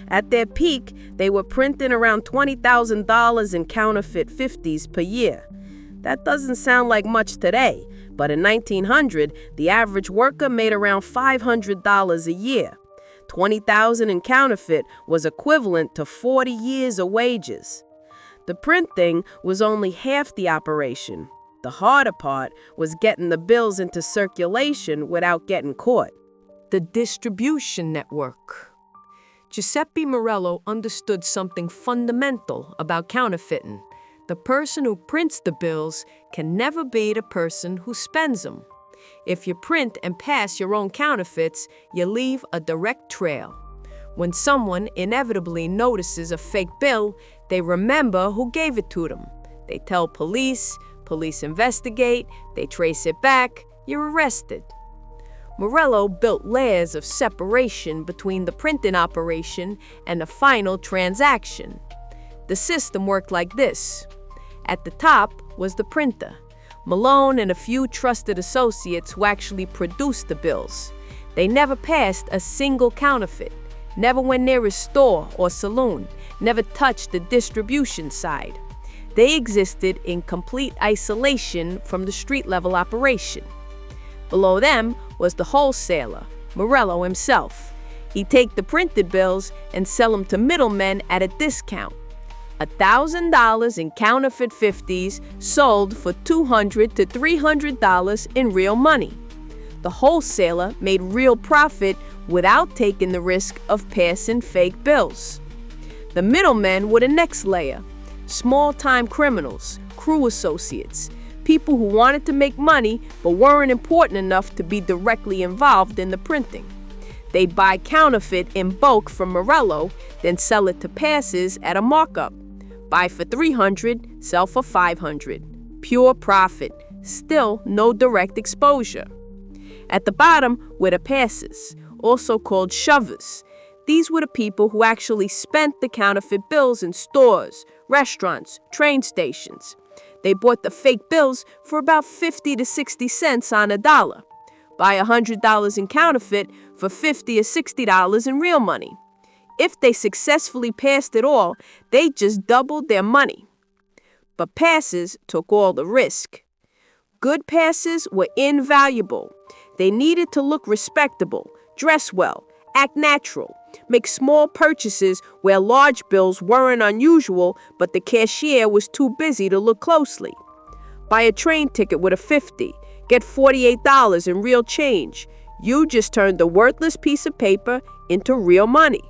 At their peak, they were printing around $20,000 in counterfeit 50s per year. That doesn't sound like much today, but in 1900, the average worker made around $500 a year. $20,000 in counterfeit was equivalent to 40 years of wages. The printing was only half the operation. The harder part was getting the bills into circulation without getting caught. The distribution network. Giuseppe Morello understood something fundamental about counterfeiting. The person who prints the bills can never be the person who spends them. If you print and pass your own counterfeits, you leave a direct trail. When someone inevitably notices a fake bill, they remember who gave it to them. They tell police, police investigate, they trace it back, you're arrested. Morello built layers of separation between the printing operation and the final transaction. The system worked like this. At the top was the printer, Malone and a few trusted associates who actually produced the bills. They never passed a single counterfeit, never went near a store or saloon, never touched the distribution side. They existed in complete isolation from the street-level operation. Below them was the wholesaler, Morello himself. He'd take the printed bills and sell them to middlemen at a discount. $1,000 in counterfeit 50s sold for $200 to $300 in real money. The wholesaler made real profit without taking the risk of passing fake bills. The middlemen were the next layer. Small-time criminals, crew associates, people who wanted to make money but weren't important enough to be directly involved in the printing. They'd buy counterfeit in bulk from Morello, then sell it to passers at a markup. Buy for $300, sell for $500. pure profit, still no direct exposure. At the bottom were the passes, also called shovers. These were the people who actually spent the counterfeit bills in stores, restaurants, train stations. They bought the fake bills for about 50 to 60 cents on a dollar. Buy $100 in counterfeit for $50 or $60 in real money. If they successfully passed it all, they just doubled their money. But passes took all the risk. Good passes were invaluable. They needed to look respectable, dress well, act natural, make small purchases where large bills weren't unusual, but the cashier was too busy to look closely. Buy a train ticket with a $50, get $48 in real change. You just turned the worthless piece of paper into real money.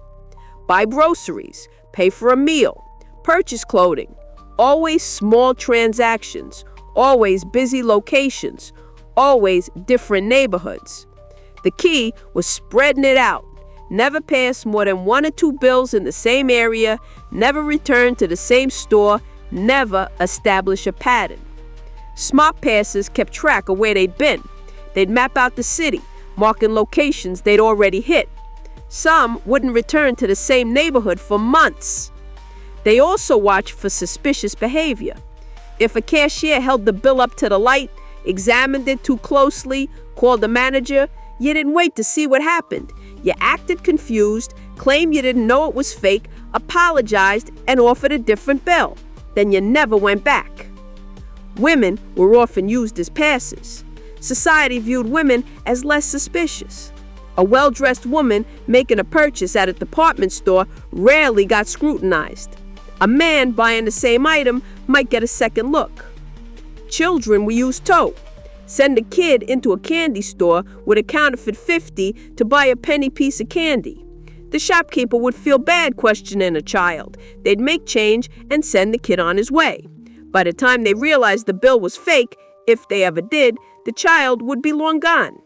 Buy groceries, pay for a meal, purchase clothing. Always small transactions, always busy locations, always different neighborhoods. The key was spreading it out. Never pass more than 1 or 2 bills in the same area, never return to the same store, never establish a pattern. Smart passers kept track of where they'd been. They'd map out the city, marking locations they'd already hit. Some wouldn't return to the same neighborhood for months. They also watched for suspicious behavior. If a cashier held the bill up to the light, examined it too closely, called the manager, you didn't wait to see what happened. You acted confused, claimed you didn't know it was fake, apologized, and offered a different bill. Then you never went back. Women were often used as passers. Society viewed women as less suspicious. A well-dressed woman making a purchase at a department store rarely got scrutinized. A man buying the same item might get a second look. Children were used too. Send a kid into a candy store with a counterfeit 50 to buy a penny piece of candy. The shopkeeper would feel bad questioning a child. They'd make change and send the kid on his way. By the time they realized the bill was fake, if they ever did, the child would be long gone.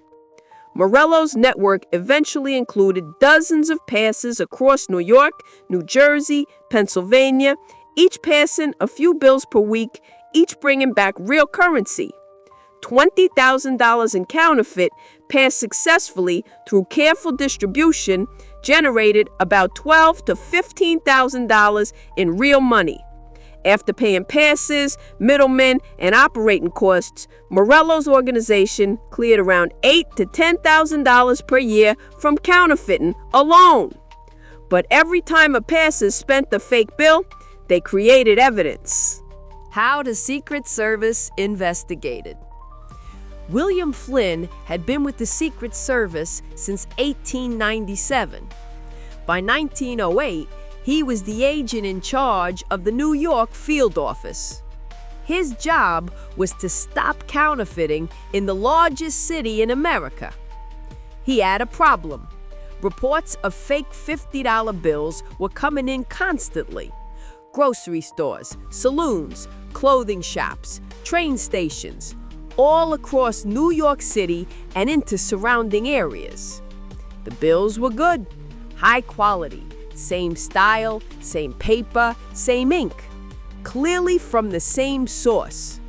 Morello's network eventually included dozens of passes across New York, New Jersey, Pennsylvania, each passing a few bills per week, each bringing back real currency. $20,000 in counterfeit passed successfully through careful distribution generated about $12,000 to $15,000 in real money. After paying passes, middlemen, and operating costs, Morello's organization cleared around $8,000 to $10,000 per year from counterfeiting alone. But every time a passer spent the fake bill, they created evidence. How the Secret Service investigated. William Flynn had been with the Secret Service since 1897. By 1908, he was the agent in charge of the New York field office. His job was to stop counterfeiting in the largest city in America. He had a problem. Reports of fake $50 bills were coming in constantly. Grocery stores, saloons, clothing shops, train stations, all across New York City and into surrounding areas. The bills were good, high quality, same style, same paper, same ink, clearly from the same source.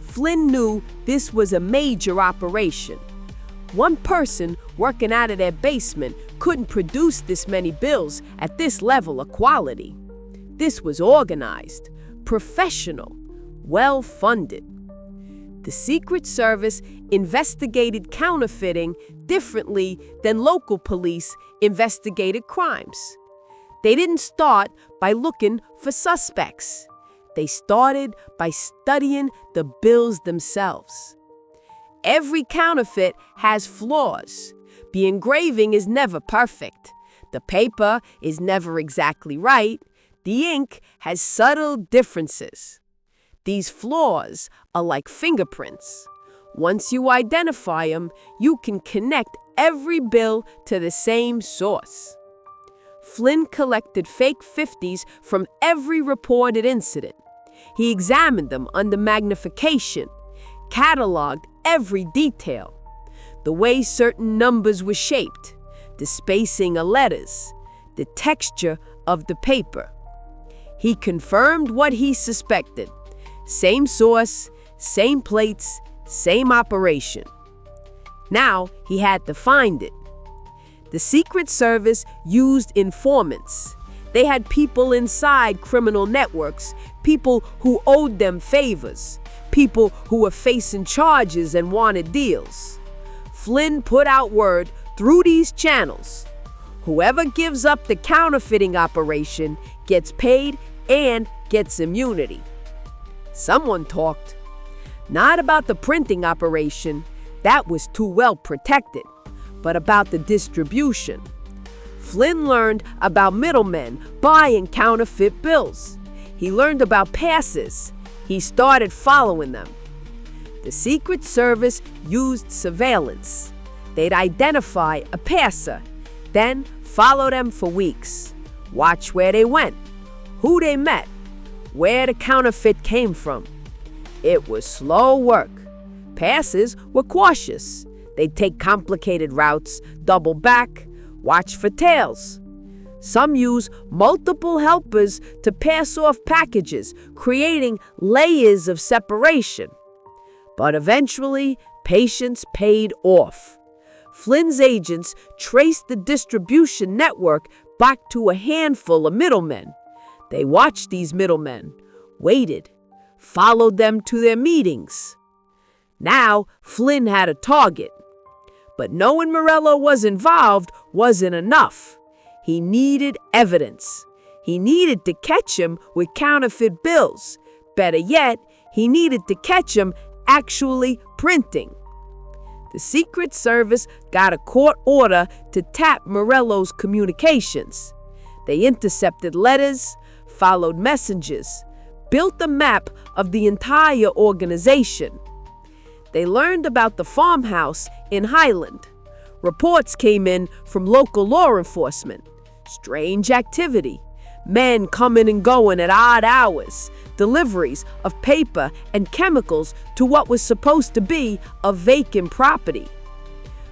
Flynn knew this was a major operation. One person working out of their basement couldn't produce this many bills at this level of quality. This was organized, professional, well-funded. The Secret Service investigated counterfeiting differently than local police investigated crimes. They didn't start by looking for suspects. They started by studying the bills themselves. Every counterfeit has flaws. The engraving is never perfect. The paper is never exactly right. The ink has subtle differences. These flaws are like fingerprints. Once you identify them, you can connect every bill to the same source. Flynn collected fake 50s from every reported incident. He examined them under magnification, cataloged every detail, the way certain numbers were shaped, the spacing of letters, the texture of the paper. He confirmed what he suspected. Same source, same plates, same operation. Now he had to find it. The Secret Service used informants. They had people inside criminal networks, people who owed them favors, people who were facing charges and wanted deals. Flynn put out word through these channels. Whoever gives up the counterfeiting operation gets paid and gets immunity. Someone talked, not about the printing operation, that was too well protected, but about the distribution. Flynn learned about middlemen buying counterfeit bills. He learned about passes. He started following them. The Secret Service used surveillance. They'd identify a passer, then follow them for weeks. Watch where they went, who they met, where the counterfeit came from. It was slow work. Passers were cautious. They'd take complicated routes, double back, watch for tails. Some use multiple helpers to pass off packages, creating layers of separation. But eventually, patience paid off. Flynn's agents traced the distribution network back to a handful of middlemen. They watched these middlemen, waited, followed them to their meetings. Now, Flynn had a target. But knowing Morello was involved wasn't enough. He needed evidence. He needed to catch him with counterfeit bills. Better yet, he needed to catch him actually printing. The Secret Service got a court order to tap Morello's communications. They intercepted letters, followed messengers, built a map of the entire organization. They learned about the farmhouse in Highland. Reports came in from local law enforcement. Strange activity. Men coming and going at odd hours. Deliveries of paper and chemicals to what was supposed to be a vacant property.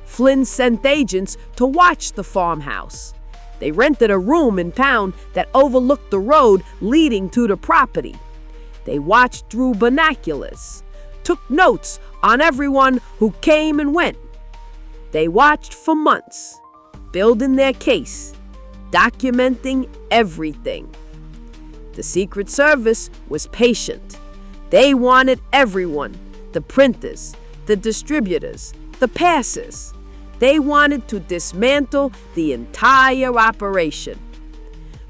Flynn sent agents to watch the farmhouse. They rented a room in town that overlooked the road leading to the property. They watched through binoculars, took notes on everyone who came and went. They watched for months, building their case, documenting everything. The Secret Service was patient. They wanted everyone, the printers, the distributors, the passers. They wanted to dismantle the entire operation.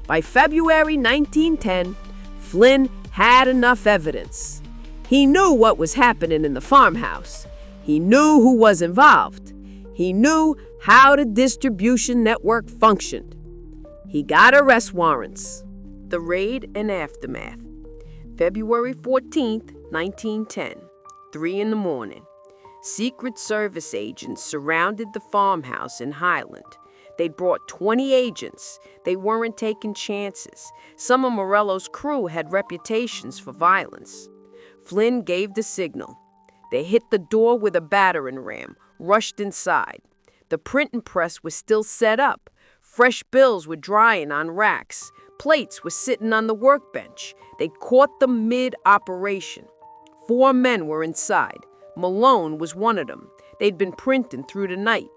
By February 1910, Flynn had enough evidence. He knew what was happening in the farmhouse. He knew who was involved. He knew how the distribution network functioned. He got arrest warrants. The raid and aftermath. February 14th, 1910, 3 in the morning. Secret Service agents surrounded the farmhouse in Highland. They'd brought 20 agents. They weren't taking chances. Some of Morello's crew had reputations for violence. Flynn gave the signal. They hit the door with a battering ram, rushed inside. The printing press was still set up. Fresh bills were drying on racks. Plates were sitting on the workbench. They caught them mid-operation. 4 men were inside. Malone was one of them. They'd been printing through the night.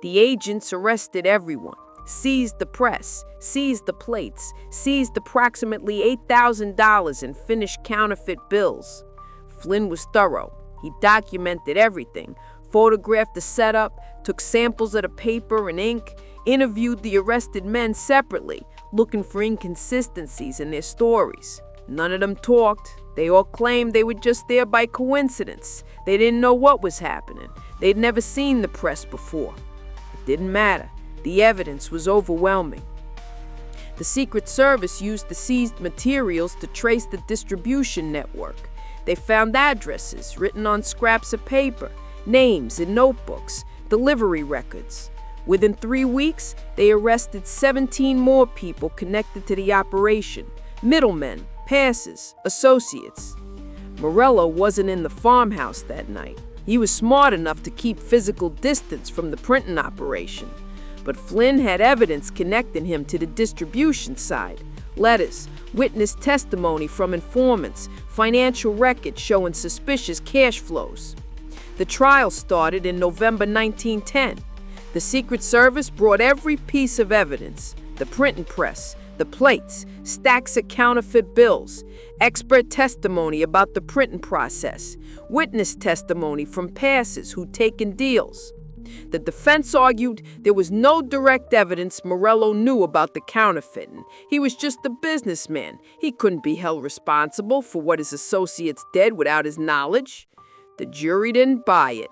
The agents arrested everyone, seized the press, seized the plates, seized approximately $8,000 in finished counterfeit bills. Flynn was thorough. He documented everything, photographed the setup, took samples of the paper and ink, interviewed the arrested men separately, looking for inconsistencies in their stories. None of them talked. They all claimed they were just there by coincidence. They didn't know what was happening. They'd never seen the press before. It didn't matter. The evidence was overwhelming. The Secret Service used the seized materials to trace the distribution network. They found addresses written on scraps of paper, names in notebooks, delivery records. Within 3 weeks, they arrested 17 more people connected to the operation, middlemen, passers, associates. Morello wasn't in the farmhouse that night. He was smart enough to keep physical distance from the printing operation. But Flynn had evidence connecting him to the distribution side. Letters, witness testimony from informants, financial records showing suspicious cash flows. The trial started in November 1910. The Secret Service brought every piece of evidence: the printing press, the plates, stacks of counterfeit bills, expert testimony about the printing process, witness testimony from passers who'd taken deals. The defense argued there was no direct evidence Morello knew about the counterfeiting. He was just a businessman. He couldn't be held responsible for what his associates did without his knowledge. The jury didn't buy it.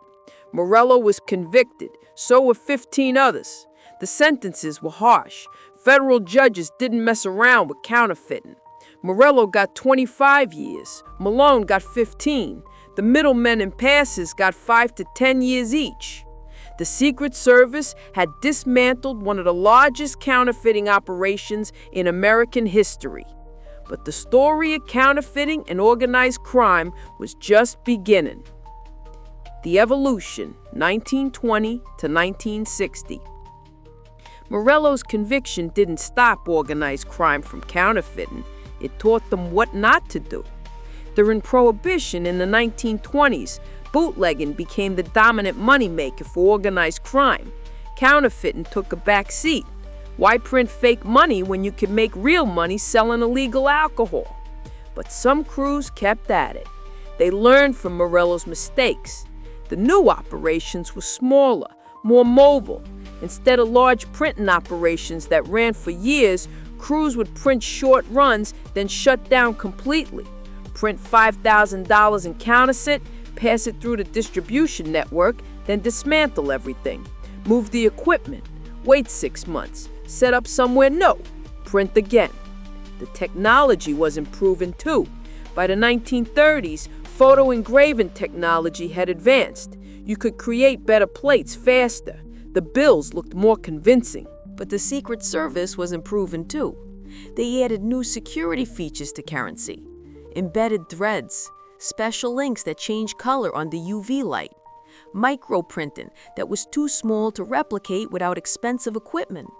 Morello was convicted, so were 15 others. The sentences were harsh. Federal judges didn't mess around with counterfeiting. Morello got 25 years. Malone got 15. The middlemen and passers got 5 to 10 years each. The Secret Service had dismantled one of the largest counterfeiting operations in American history. But the story of counterfeiting and organized crime was just beginning. The Evolution, 1920 to 1960. Morello's conviction didn't stop organized crime from counterfeiting. It taught them what not to do. During Prohibition in the 1920s, bootlegging became the dominant moneymaker for organized crime. Counterfeiting took a back seat. Why print fake money when you could make real money selling illegal alcohol? But some crews kept at it. They learned from Morello's mistakes. The new operations were smaller, more mobile. Instead of large printing operations that ran for years, crews would print short runs, then shut down completely. Print $5,000 in counterfeit, pass it through the distribution network, then dismantle everything. Move the equipment, wait 6 months, set up somewhere new, print again. The technology was improving too. By the 1930s, photo engraving technology had advanced. You could create better plates faster. The bills looked more convincing. But the Secret Service was improving too. They added new security features to currency: embedded threads, special links that change color under UV light, microprinting that was too small to replicate without expensive equipment.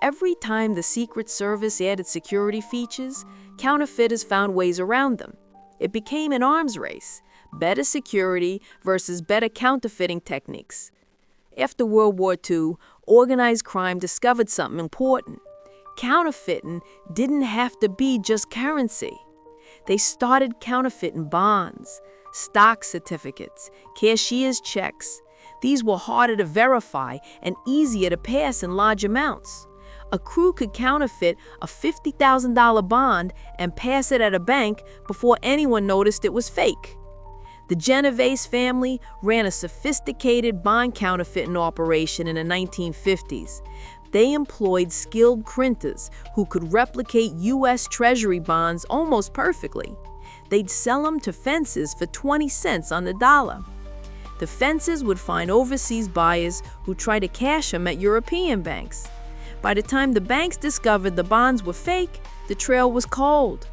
Every time the Secret Service added security features, counterfeiters found ways around them. It became an arms race: better security versus better counterfeiting techniques. After World War II, organized crime discovered something important. Counterfeiting didn't have to be just currency. They started counterfeiting bonds, stock certificates, cashier's checks. These were harder to verify and easier to pass in large amounts. A crew could counterfeit a $50,000 bond and pass it at a bank before anyone noticed it was fake. The Genovese family ran a sophisticated bond counterfeiting operation in the 1950s. They employed skilled printers who could replicate U.S. Treasury bonds almost perfectly. They'd sell them to fences for 20 cents on the dollar. The fences would find overseas buyers who tried to cash them at European banks. By the time the banks discovered the bonds were fake, the trail was cold.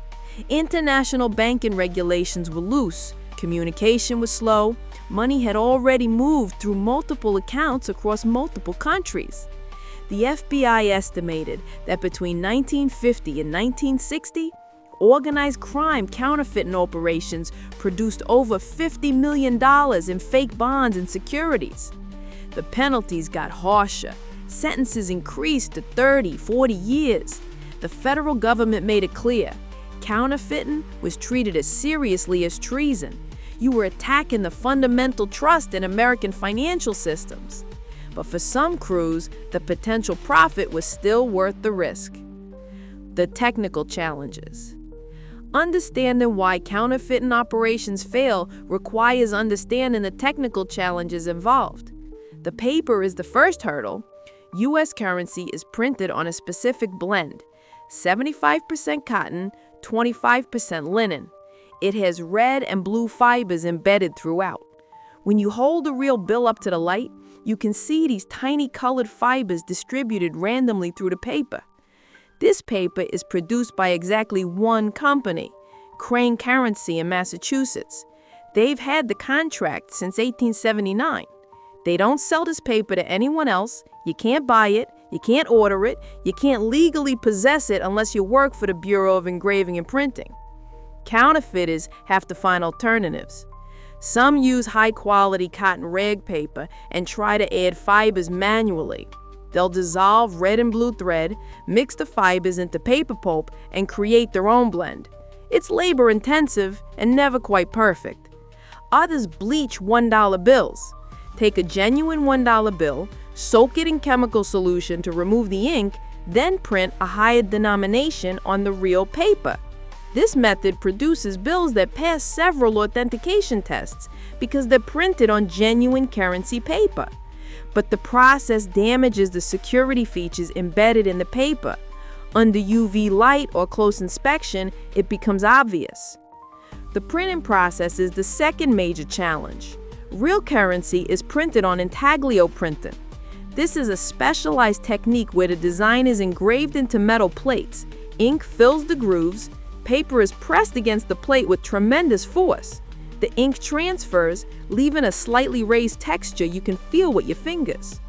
International banking regulations were loose. Communication was slow. Money had already moved through multiple accounts across multiple countries. The FBI estimated that between 1950 and 1960, organized crime counterfeiting operations produced over $50 million in fake bonds and securities. The penalties got harsher. Sentences increased to 30, 40 years. The federal government made it clear: counterfeiting was treated as seriously as treason. You were attacking the fundamental trust in American financial systems. But for some crews, the potential profit was still worth the risk. The technical challenges. Understanding why counterfeiting operations fail requires understanding the technical challenges involved. The paper is the first hurdle. U.S. currency is printed on a specific blend: 75% cotton, 25% linen. It has red and blue fibers embedded throughout. When you hold a real bill up to the light, you can see these tiny colored fibers distributed randomly through the paper. This paper is produced by exactly one company, Crane Currency in Massachusetts. They've had the contract since 1879. They don't sell this paper to anyone else. You can't buy it, you can't order it, you can't legally possess it unless you work for the Bureau of Engraving and Printing. Counterfeiters have to find alternatives. Some use high-quality cotton rag paper and try to add fibers manually. They'll dissolve red and blue thread, mix the fibers into paper pulp, and create their own blend. It's labor-intensive and never quite perfect. Others bleach $1 bills. Take a genuine $1 bill, soak it in chemical solution to remove the ink, then print a higher denomination on the real paper. This method produces bills that pass several authentication tests because they're printed on genuine currency paper. But the process damages the security features embedded in the paper. Under UV light or close inspection, it becomes obvious. The printing process is the second major challenge. Real currency is printed on intaglio printing. This is a specialized technique where the design is engraved into metal plates. Ink fills the grooves. Paper is pressed against the plate with tremendous force. The ink transfers, leaving a slightly raised texture you can feel with your fingers.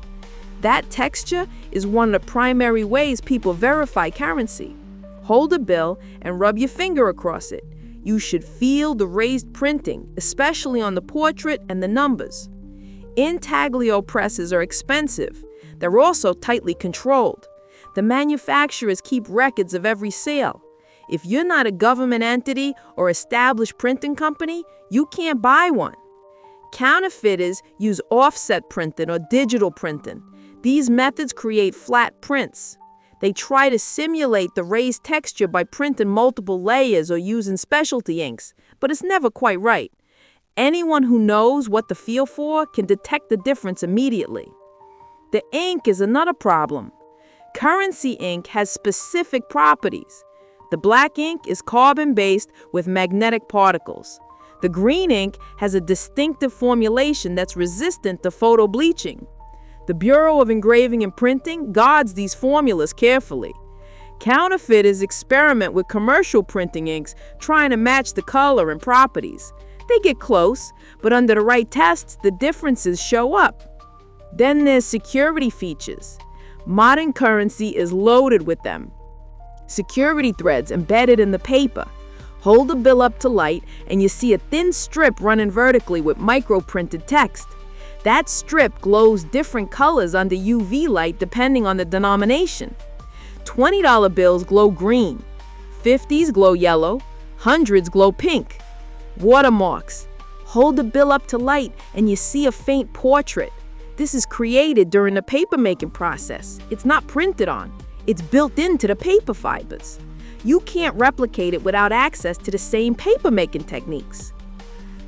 That texture is one of the primary ways people verify currency. Hold a bill and rub your finger across it. You should feel the raised printing, especially on the portrait and the numbers. Intaglio presses are expensive. They're also tightly controlled. The manufacturers keep records of every sale. If you're not a government entity or established printing company, you can't buy one. Counterfeiters use offset printing or digital printing. These methods create flat prints. They try to simulate the raised texture by printing multiple layers or using specialty inks, but it's never quite right. Anyone who knows what to feel for can detect the difference immediately. The ink is another problem. Currency ink has specific properties. The black ink is carbon-based with magnetic particles. The green ink has a distinctive formulation that's resistant to photo bleaching. The Bureau of Engraving and Printing guards these formulas carefully. Counterfeiters experiment with commercial printing inks, trying to match the color and properties. They get close, but under the right tests, the differences show up. Then there's security features. Modern currency is loaded with them. Security threads embedded in the paper. Hold the bill up to light and you see a thin strip running vertically with micro-printed text. That strip glows different colors under UV light depending on the denomination. $20 bills glow green, 50s glow yellow, 100s glow pink. Watermarks. Hold the bill up to light and you see a faint portrait. This is created during the paper-making process. It's not printed on. It's built into the paper fibers. You can't replicate it without access to the same paper-making techniques.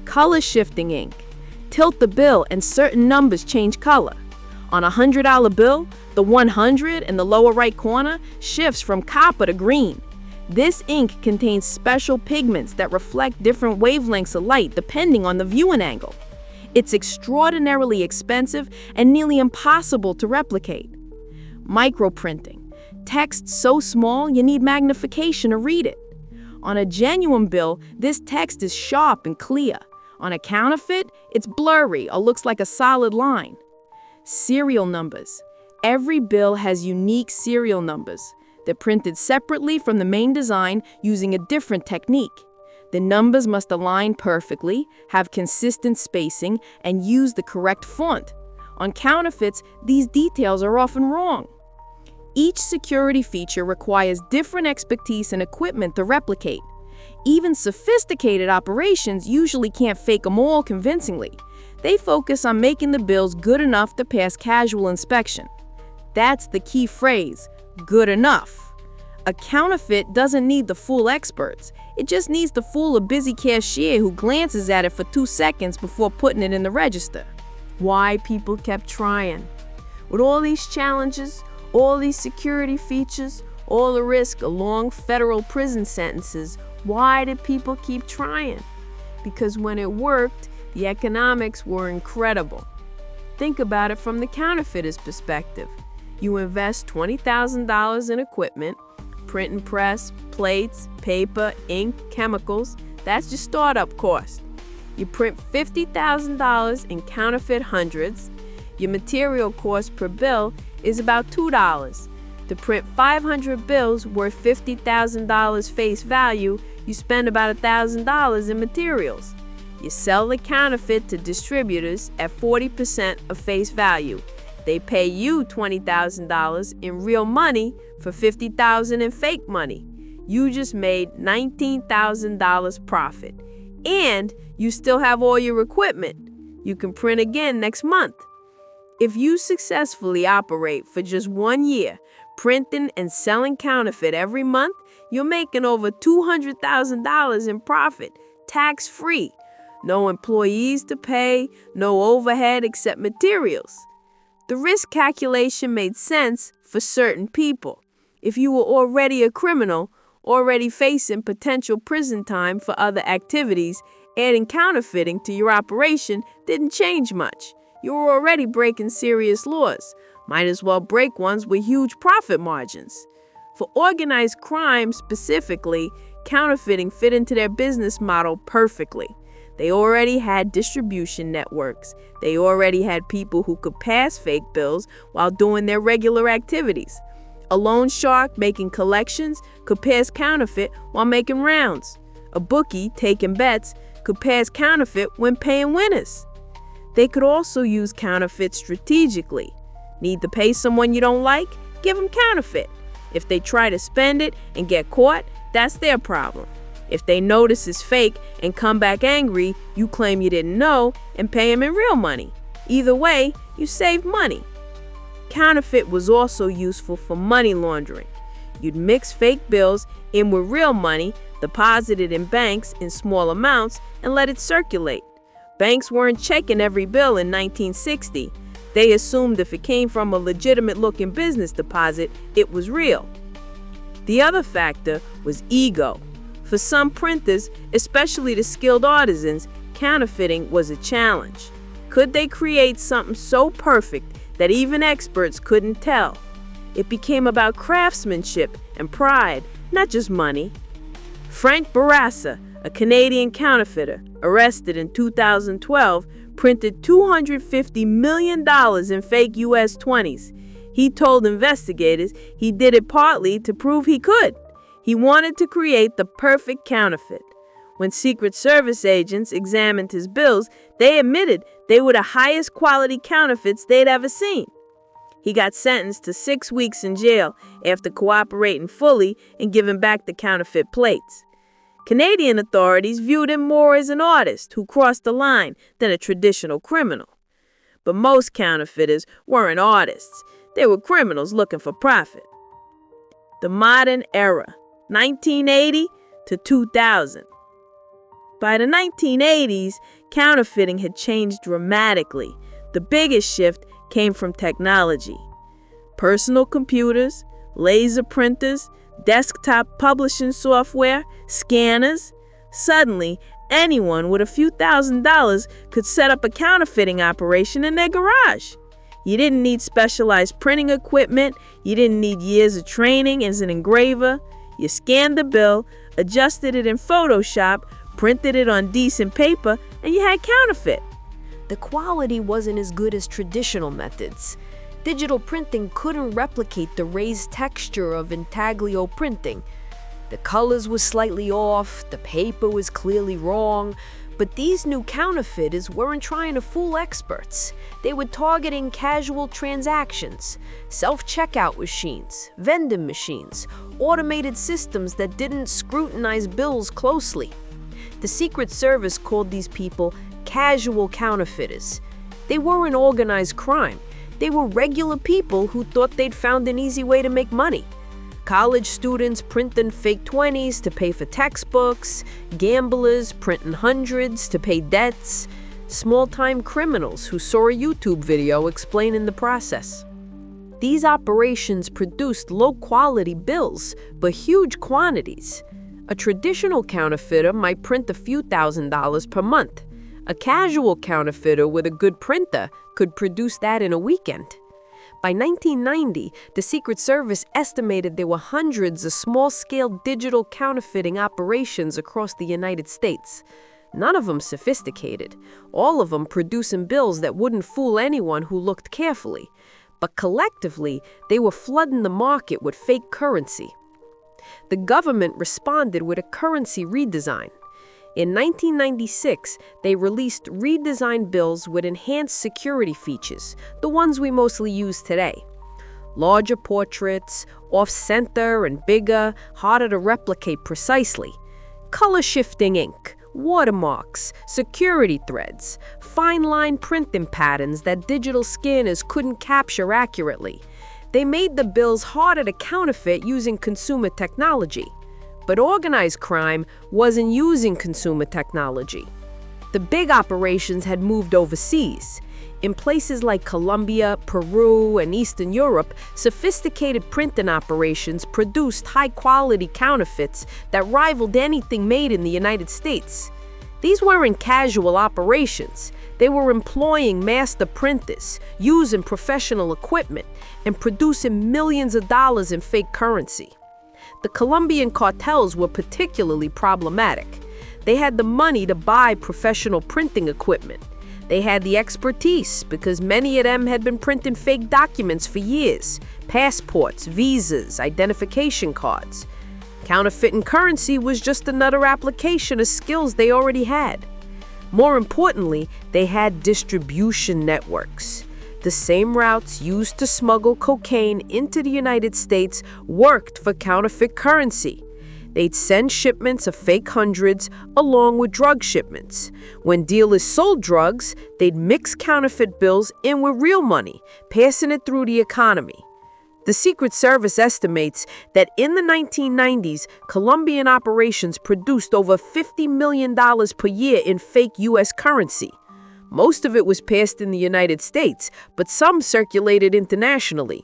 Color shifting ink. Tilt the bill and certain numbers change color. On a $100 bill, the 100 in the lower right corner shifts from copper to green. This ink contains special pigments that reflect different wavelengths of light depending on the viewing angle. It's extraordinarily expensive and nearly impossible to replicate. Microprinting. Text so small you need magnification to read it. On a genuine bill, this text is sharp and clear. On a counterfeit, it's blurry or looks like a solid line. Serial numbers. Every bill has unique serial numbers. They're printed separately from the main design using a different technique. The numbers must align perfectly, have consistent spacing, and use the correct font. On counterfeits, these details are often wrong. Each security feature requires different expertise and equipment to replicate. Even sophisticated operations usually can't fake them all convincingly. They focus on making the bills good enough to pass casual inspection. That's the key phrase, good enough. A counterfeit doesn't need the fool experts. It just needs to fool a busy cashier who glances at it for 2 seconds before putting it in the register. Why people kept trying. With all these challenges, all these security features, all the risk of long federal prison sentences, why did people keep trying? Because when it worked, the economics were incredible. Think about it from the counterfeiter's perspective. You invest $20,000 in equipment, print and press, plates, paper, ink, chemicals. That's your startup cost. You print $50,000 in counterfeit hundreds. Your material cost per bill is about $2. To print 500 bills worth $50,000 face value, you spend about $1,000 in materials. You sell the counterfeit to distributors at 40% of face value. They pay you $20,000 in real money for $50,000 in fake money. You just made $19,000 profit. And you still have all your equipment. You can print again next month. If you successfully operate for just 1 year, printing and selling counterfeit every month, you're making over $200,000 in profit, tax-free. No employees to pay, no overhead except materials. The risk calculation made sense for certain people. If you were already a criminal, already facing potential prison time for other activities, adding counterfeiting to your operation didn't change much. You were already breaking serious laws. Might as well break ones with huge profit margins. For organized crime specifically, counterfeiting fit into their business model perfectly. They already had distribution networks. They already had people who could pass fake bills while doing their regular activities. A loan shark making collections could pass counterfeit while making rounds. A bookie taking bets could pass counterfeit when paying winners. They could also use counterfeit strategically. Need to pay someone you don't like? Give them counterfeit. If they try to spend it and get caught, that's their problem. If they notice it's fake and come back angry, you claim you didn't know and pay them in real money. Either way, you save money. Counterfeit was also useful for money laundering. You'd mix fake bills in with real money, deposit it in banks in small amounts, and let it circulate. Banks weren't checking every bill in 1960. They assumed if it came from a legitimate-looking business deposit, it was real. The other factor was ego. For some printers, especially the skilled artisans, counterfeiting was a challenge. Could they create something so perfect that even experts couldn't tell? It became about craftsmanship and pride, not just money. Frank Barassa, a Canadian counterfeiter, arrested in 2012, printed $250 million in fake US 20s. He told investigators he did it partly to prove he could. He wanted to create the perfect counterfeit. When Secret Service agents examined his bills, they admitted they were the highest quality counterfeits they'd ever seen. He got sentenced to 6 weeks in jail after cooperating fully and giving back the counterfeit plates. Canadian authorities viewed him more as an artist who crossed the line than a traditional criminal. But most counterfeiters weren't artists. They were criminals looking for profit. The modern era, 1980 to 2000. By the 1980s, counterfeiting had changed dramatically. The biggest shift came from technology. Personal computers, laser printers, desktop publishing software, scanners. Suddenly, anyone with a few $1,000s could set up a counterfeiting operation in their garage. You didn't need specialized printing equipment. You didn't need years of training as an engraver. You scanned the bill, adjusted it in Photoshop, printed it on decent paper, and you had counterfeit. The quality wasn't as good as traditional methods. Digital printing couldn't replicate the raised texture of intaglio printing. The colors were slightly off, the paper was clearly wrong, but these new counterfeiters weren't trying to fool experts. They were targeting casual transactions, self-checkout machines, vending machines, automated systems that didn't scrutinize bills closely. The Secret Service called these people casual counterfeiters. They weren't organized crime. They were regular people who thought they'd found an easy way to make money. College students printing fake 20s to pay for textbooks, gamblers printing hundreds to pay debts, small-time criminals who saw a YouTube video explaining the process. These operations produced low-quality bills, but huge quantities. A traditional counterfeiter might print a few $1,000s per month. A casual counterfeiter with a good printer could produce that in a weekend. By 1990, the Secret Service estimated there were hundreds of small-scale digital counterfeiting operations across the United States. None of them sophisticated, all of them producing bills that wouldn't fool anyone who looked carefully. But collectively, they were flooding the market with fake currency. The government responded with a currency redesign. In 1996, they released redesigned bills with enhanced security features, the ones we mostly use today. Larger portraits, off-center and bigger, harder to replicate precisely. Color-shifting ink, watermarks, security threads, fine-line printing patterns that digital scanners couldn't capture accurately. They made the bills harder to counterfeit using consumer technology. But organized crime wasn't using consumer technology. The big operations had moved overseas. In places like Colombia, Peru, and Eastern Europe, sophisticated printing operations produced high-quality counterfeits that rivaled anything made in the United States. These weren't casual operations. They were employing master printers, using professional equipment, and producing millions of dollars in fake currency. The Colombian cartels were particularly problematic. They had the money to buy professional printing equipment. They had the expertise because many of them had been printing fake documents for years: passports, visas, identification cards. Counterfeiting currency was just another application of skills they already had. More importantly, they had distribution networks. The same routes used to smuggle cocaine into the United States worked for counterfeit currency. They'd send shipments of fake hundreds along with drug shipments. When dealers sold drugs, they'd mix counterfeit bills in with real money, passing it through the economy. The Secret Service estimates that in the 1990s, Colombian operations produced over $50 million per year in fake U.S. currency. Most of it was passed in the United States, but some circulated internationally.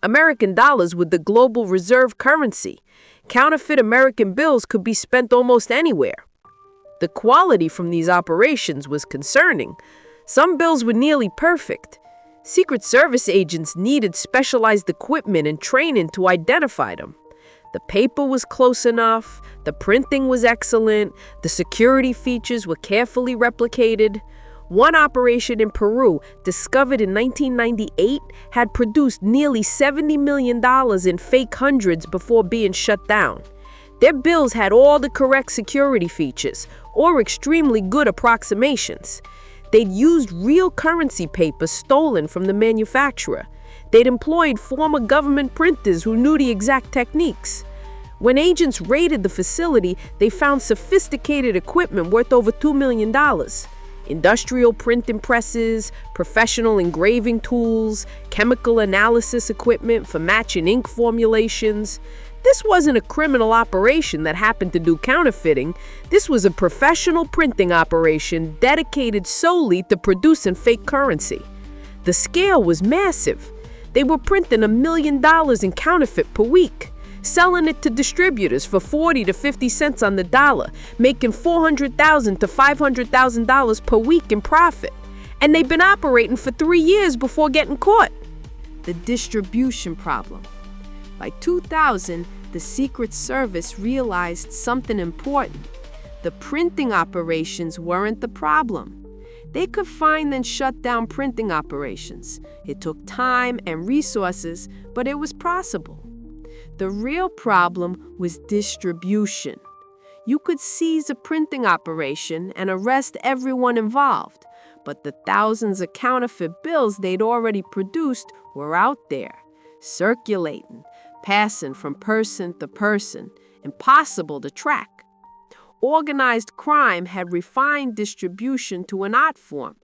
American dollars were the global reserve currency. Counterfeit American bills could be spent almost anywhere. The quality from these operations was concerning. Some bills were nearly perfect. Secret Service agents needed specialized equipment and training to identify them. The paper was close enough, the printing was excellent, the security features were carefully replicated. One operation in Peru, discovered in 1998, had produced nearly $70 million in fake hundreds before being shut down. Their bills had all the correct security features, or extremely good approximations. They'd used real currency paper stolen from the manufacturer. They'd employed former government printers who knew the exact techniques. When agents raided the facility, they found sophisticated equipment worth over $2 million. Industrial printing presses, professional engraving tools, chemical analysis equipment for matching ink formulations. This wasn't a criminal operation that happened to do counterfeiting. This was a professional printing operation dedicated solely to producing fake currency. The scale was massive. They were printing $1 million in counterfeit per week, selling it to distributors for 40 to 50 cents on the dollar, making $400,000 to $500,000 per week in profit. And they've been operating for 3 years before getting caught. The distribution problem. By 2000, the Secret Service realized something important. The printing operations weren't the problem. They could find and shut down printing operations. It took time and resources, but it was possible. The real problem was distribution. You could seize a printing operation and arrest everyone involved, but the thousands of counterfeit bills they'd already produced were out there, circulating, passing from person to person, impossible to track. Organized crime had refined distribution to an art form.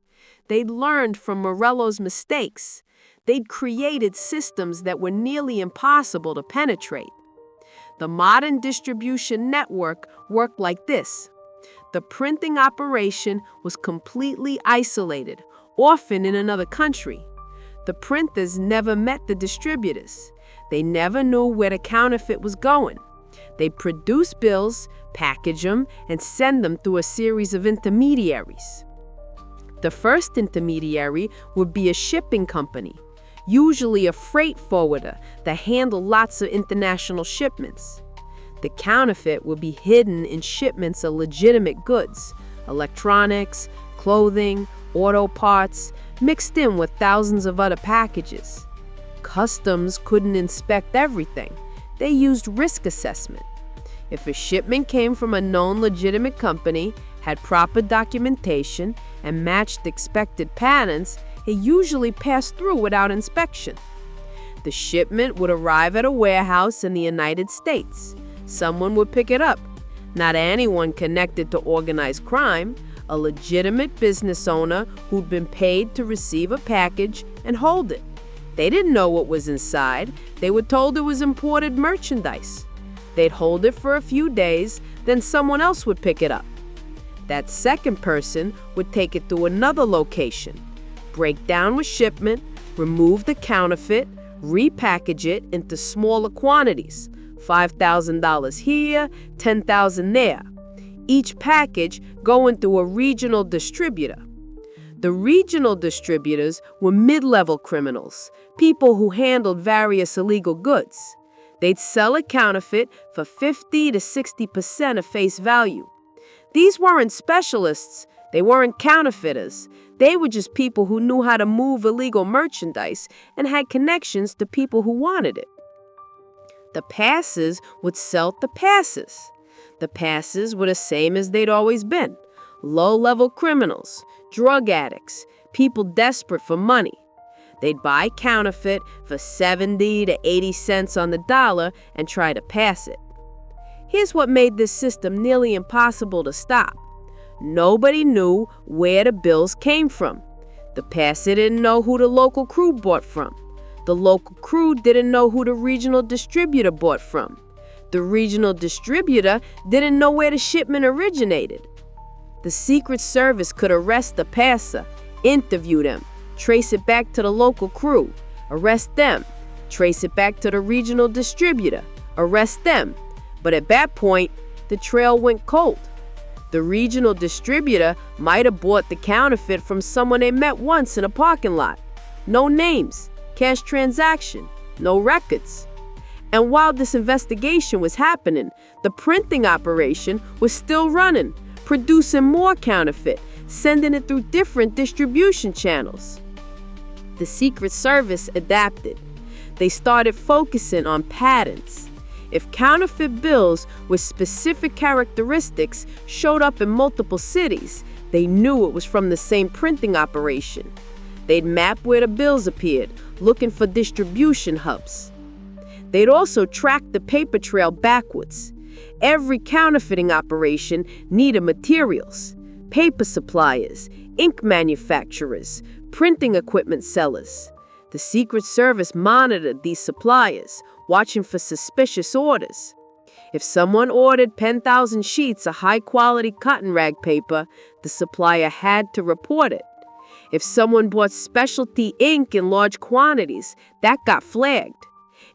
They'd learned from Morello's mistakes. They'd created systems that were nearly impossible to penetrate. The modern distribution network worked like this. The printing operation was completely isolated, often in another country. The printers never met the distributors. They never knew where the counterfeit was going. They'd produce bills, package them, and send them through a series of intermediaries. The first intermediary would be a shipping company, usually a freight forwarder that handled lots of international shipments. The counterfeit would be hidden in shipments of legitimate goods, electronics, clothing, auto parts, mixed in with thousands of other packages. Customs couldn't inspect everything. They used risk assessment. If a shipment came from a known legitimate company, had proper documentation, and matched expected patterns, it usually passed through without inspection. The shipment would arrive at a warehouse in the United States. Someone would pick it up. Not anyone connected to organized crime, a legitimate business owner who'd been paid to receive a package and hold it. They didn't know what was inside. They were told it was imported merchandise. They'd hold it for a few days, then someone else would pick it up. That second person would take it to another location, break down with shipment, remove the counterfeit, repackage it into smaller quantities, $5,000 here, $10,000 there. Each package going to a regional distributor. The regional distributors were mid-level criminals, people who handled various illegal goods. They'd sell a counterfeit for 50 to 60% of face value. These weren't specialists. They weren't counterfeiters. They were just people who knew how to move illegal merchandise and had connections to people who wanted it. The passes would sell the passes. The passes were the same as they'd always been. Low-level criminals, drug addicts, people desperate for money. They'd buy counterfeit for 70 to 80 cents on the dollar and try to pass it. Here's what made this system nearly impossible to stop. Nobody knew where the bills came from. The passer didn't know who the local crew bought from. The local crew didn't know who the regional distributor bought from. The regional distributor didn't know where the shipment originated. The Secret Service could arrest the passer, interview them, trace it back to the local crew, arrest them, trace it back to the regional distributor, arrest them. But at that point, the trail went cold. The regional distributor might have bought the counterfeit from someone they met once in a parking lot. No names, cash transaction, no records. And while this investigation was happening, the printing operation was still running, producing more counterfeit, sending it through different distribution channels. The Secret Service adapted. They started focusing on patterns. If counterfeit bills with specific characteristics showed up in multiple cities, they knew it was from the same printing operation. They'd map where the bills appeared, looking for distribution hubs. They'd also track the paper trail backwards. Every counterfeiting operation needed materials, paper suppliers, ink manufacturers, printing equipment sellers. The Secret Service monitored these suppliers, watching for suspicious orders. If someone ordered 10,000 sheets of high-quality cotton rag paper, the supplier had to report it. If someone bought specialty ink in large quantities, that got flagged.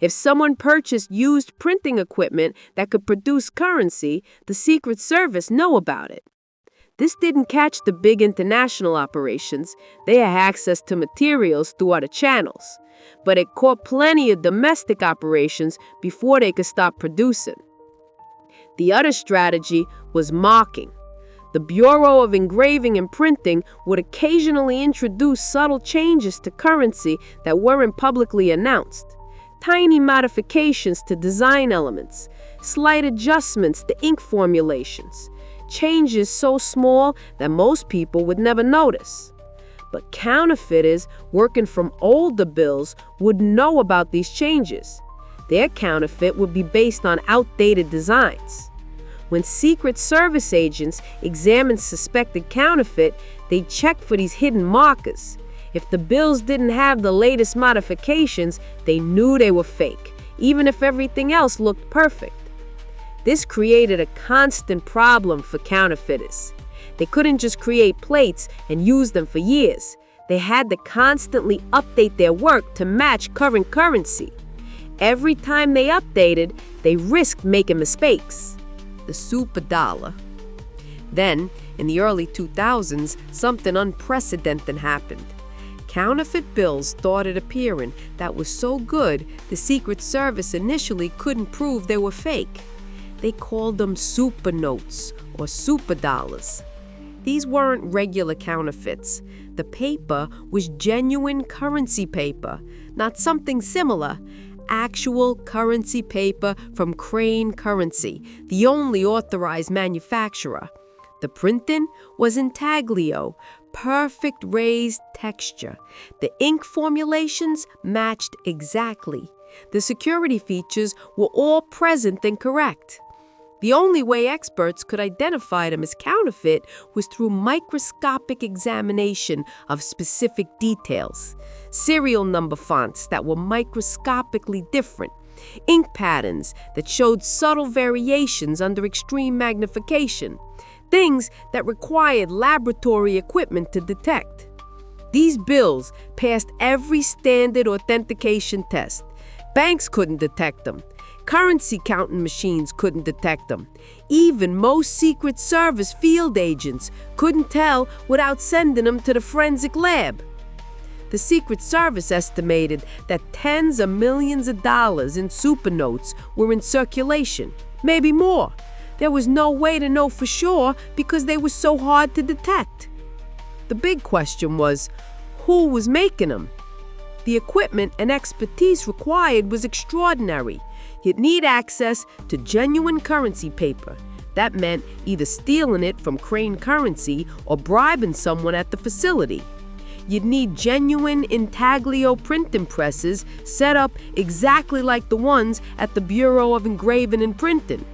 If someone purchased used printing equipment that could produce currency, the Secret Service knew about it. This didn't catch the big international operations. They had access to materials through other channels. But it caught plenty of domestic operations before they could stop producing. The other strategy was marking. The Bureau of Engraving and Printing would occasionally introduce subtle changes to currency that weren't publicly announced. Tiny modifications to design elements, slight adjustments to ink formulations, changes so small that most people would never notice. But counterfeiters working from older bills would know about these changes. Their counterfeit would be based on outdated designs. When Secret Service agents examined suspected counterfeit, they checked for these hidden markers. If the bills didn't have the latest modifications, they knew they were fake, even if everything else looked perfect. This created a constant problem for counterfeiters. They couldn't just create plates and use them for years. They had to constantly update their work to match current currency. Every time they updated, they risked making mistakes. The super dollar. Then, in the early 2000s, something unprecedented happened. Counterfeit bills started appearing that was so good, the Secret Service initially couldn't prove they were fake. They called them super notes or super dollars. These weren't regular counterfeits. The paper was genuine currency paper, not something similar. actual currency paper from Crane Currency, the only authorized manufacturer. The printing was intaglio, perfect raised texture. The ink formulations matched exactly. The security features were all present and correct. The only way experts could identify them as counterfeit was through microscopic examination of specific details. Serial number fonts that were microscopically different. Ink patterns that showed subtle variations under extreme magnification. Things that required laboratory equipment to detect. These bills passed every standard authentication test. Banks couldn't detect them. Currency counting machines couldn't detect them. Even most Secret Service field agents couldn't tell without sending them to the forensic lab. The Secret Service estimated that tens of millions of dollars in super notes were in circulation, maybe more. There was no way to know for sure because they were so hard to detect. The big question was, who was making them? The equipment and expertise required was extraordinary. You'd need access to genuine currency paper. That meant either stealing it from Crane Currency or bribing someone at the facility. You'd need genuine intaglio printing presses set up exactly like the ones at the Bureau of Engraving and Printing.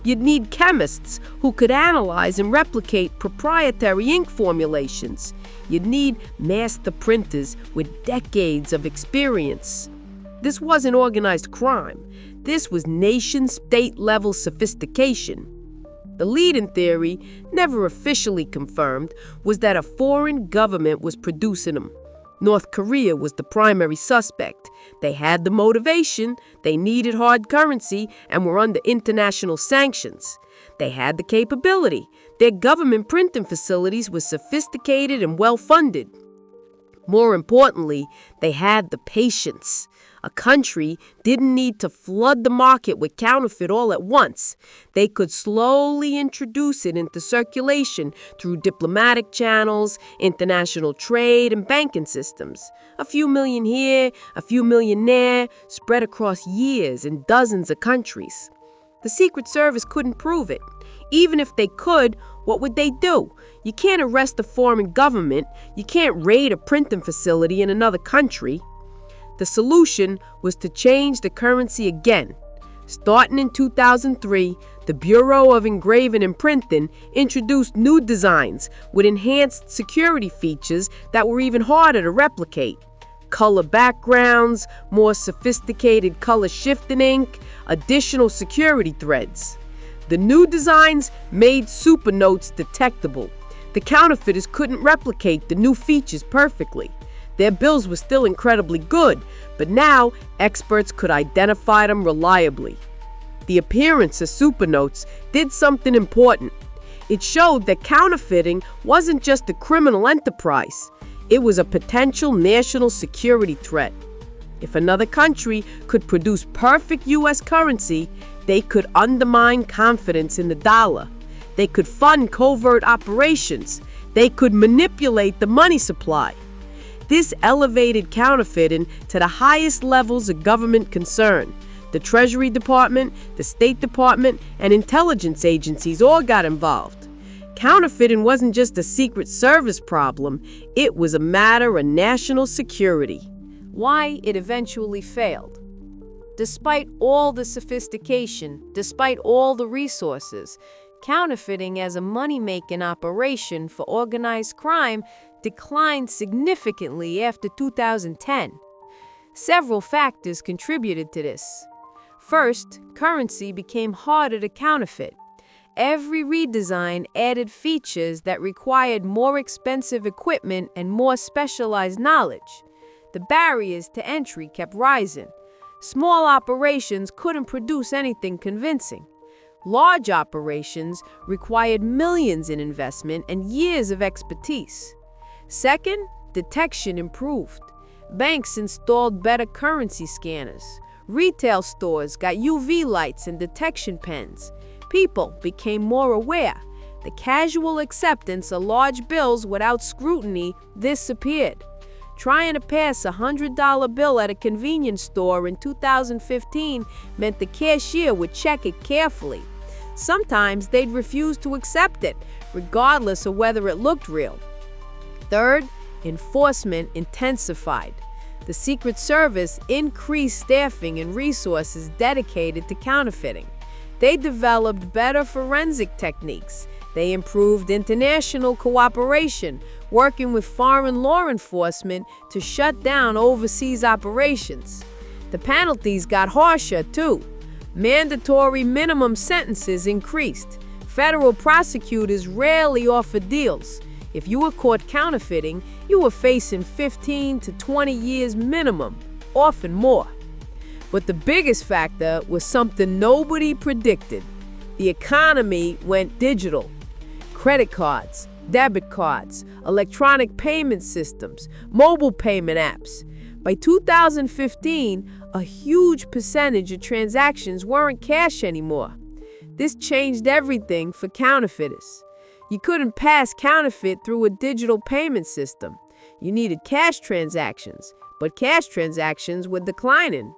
You'd need chemists who could analyze and replicate proprietary ink formulations. You'd need master printers with decades of experience. This wasn't organized crime. This was nation-state level sophistication. The leading theory, never officially confirmed, was that a foreign government was producing them. North Korea was the primary suspect. They had the motivation, they needed hard currency, and were under international sanctions. They had the capability. Their government printing facilities were sophisticated and well-funded. More importantly, they had the patience. A country didn't need to flood the market with counterfeit all at once. They could slowly introduce it into circulation through diplomatic channels, international trade, and banking systems. A few million here, a few million there, spread across years in dozens of countries. The Secret Service couldn't prove it. Even if they could, what would they do? You can't arrest a foreign government. You can't raid a printing facility in another country. The solution was to change the currency again. Starting in 2003, the Bureau of Engraving and Printing introduced new designs with enhanced security features that were even harder to replicate. Color backgrounds, more sophisticated color shifting ink, additional security threads. The new designs made super notes detectable. The counterfeiters couldn't replicate the new features perfectly. Their bills were still incredibly good, but now experts could identify them reliably. The appearance of super notes did something important. It showed that counterfeiting wasn't just a criminal enterprise. It was a potential national security threat. If another country could produce perfect U.S. currency, they could undermine confidence in the dollar. They could fund covert operations. They could manipulate the money supply. This elevated counterfeiting to the highest levels of government concern. The Treasury Department, the State Department, and intelligence agencies all got involved. Counterfeiting wasn't just a Secret Service problem, it was a matter of national security. Why it eventually failed. Despite all the sophistication, despite all the resources, counterfeiting as a money-making operation for organized crime declined significantly after 2010. Several factors contributed to this. First, currency became harder to counterfeit. Every redesign added features that required more expensive equipment and more specialized knowledge. The barriers to entry kept rising. Small operations couldn't produce anything convincing. Large operations required millions in investment and years of expertise. Second, detection improved. Banks installed better currency scanners. Retail stores got UV lights and detection pens. People became more aware. The casual acceptance of large bills without scrutiny disappeared. Trying to pass a $100 bill at a convenience store in 2015 meant the cashier would check it carefully. Sometimes they'd refuse to accept it, regardless of whether it looked real. Third, enforcement intensified. The Secret Service increased staffing and resources dedicated to counterfeiting. They developed better forensic techniques. They improved international cooperation, working with foreign law enforcement to shut down overseas operations. The penalties got harsher, too. Mandatory minimum sentences increased. Federal prosecutors rarely offered deals. If you were caught counterfeiting, you were facing 15 to 20 years minimum, often more. But the biggest factor was something nobody predicted. The economy went digital. Credit cards, debit cards, electronic payment systems, mobile payment apps. By 2015, a huge percentage of transactions weren't cash anymore. This changed everything for counterfeiters. You couldn't pass counterfeit through a digital payment system. You needed cash transactions, but cash transactions were declining.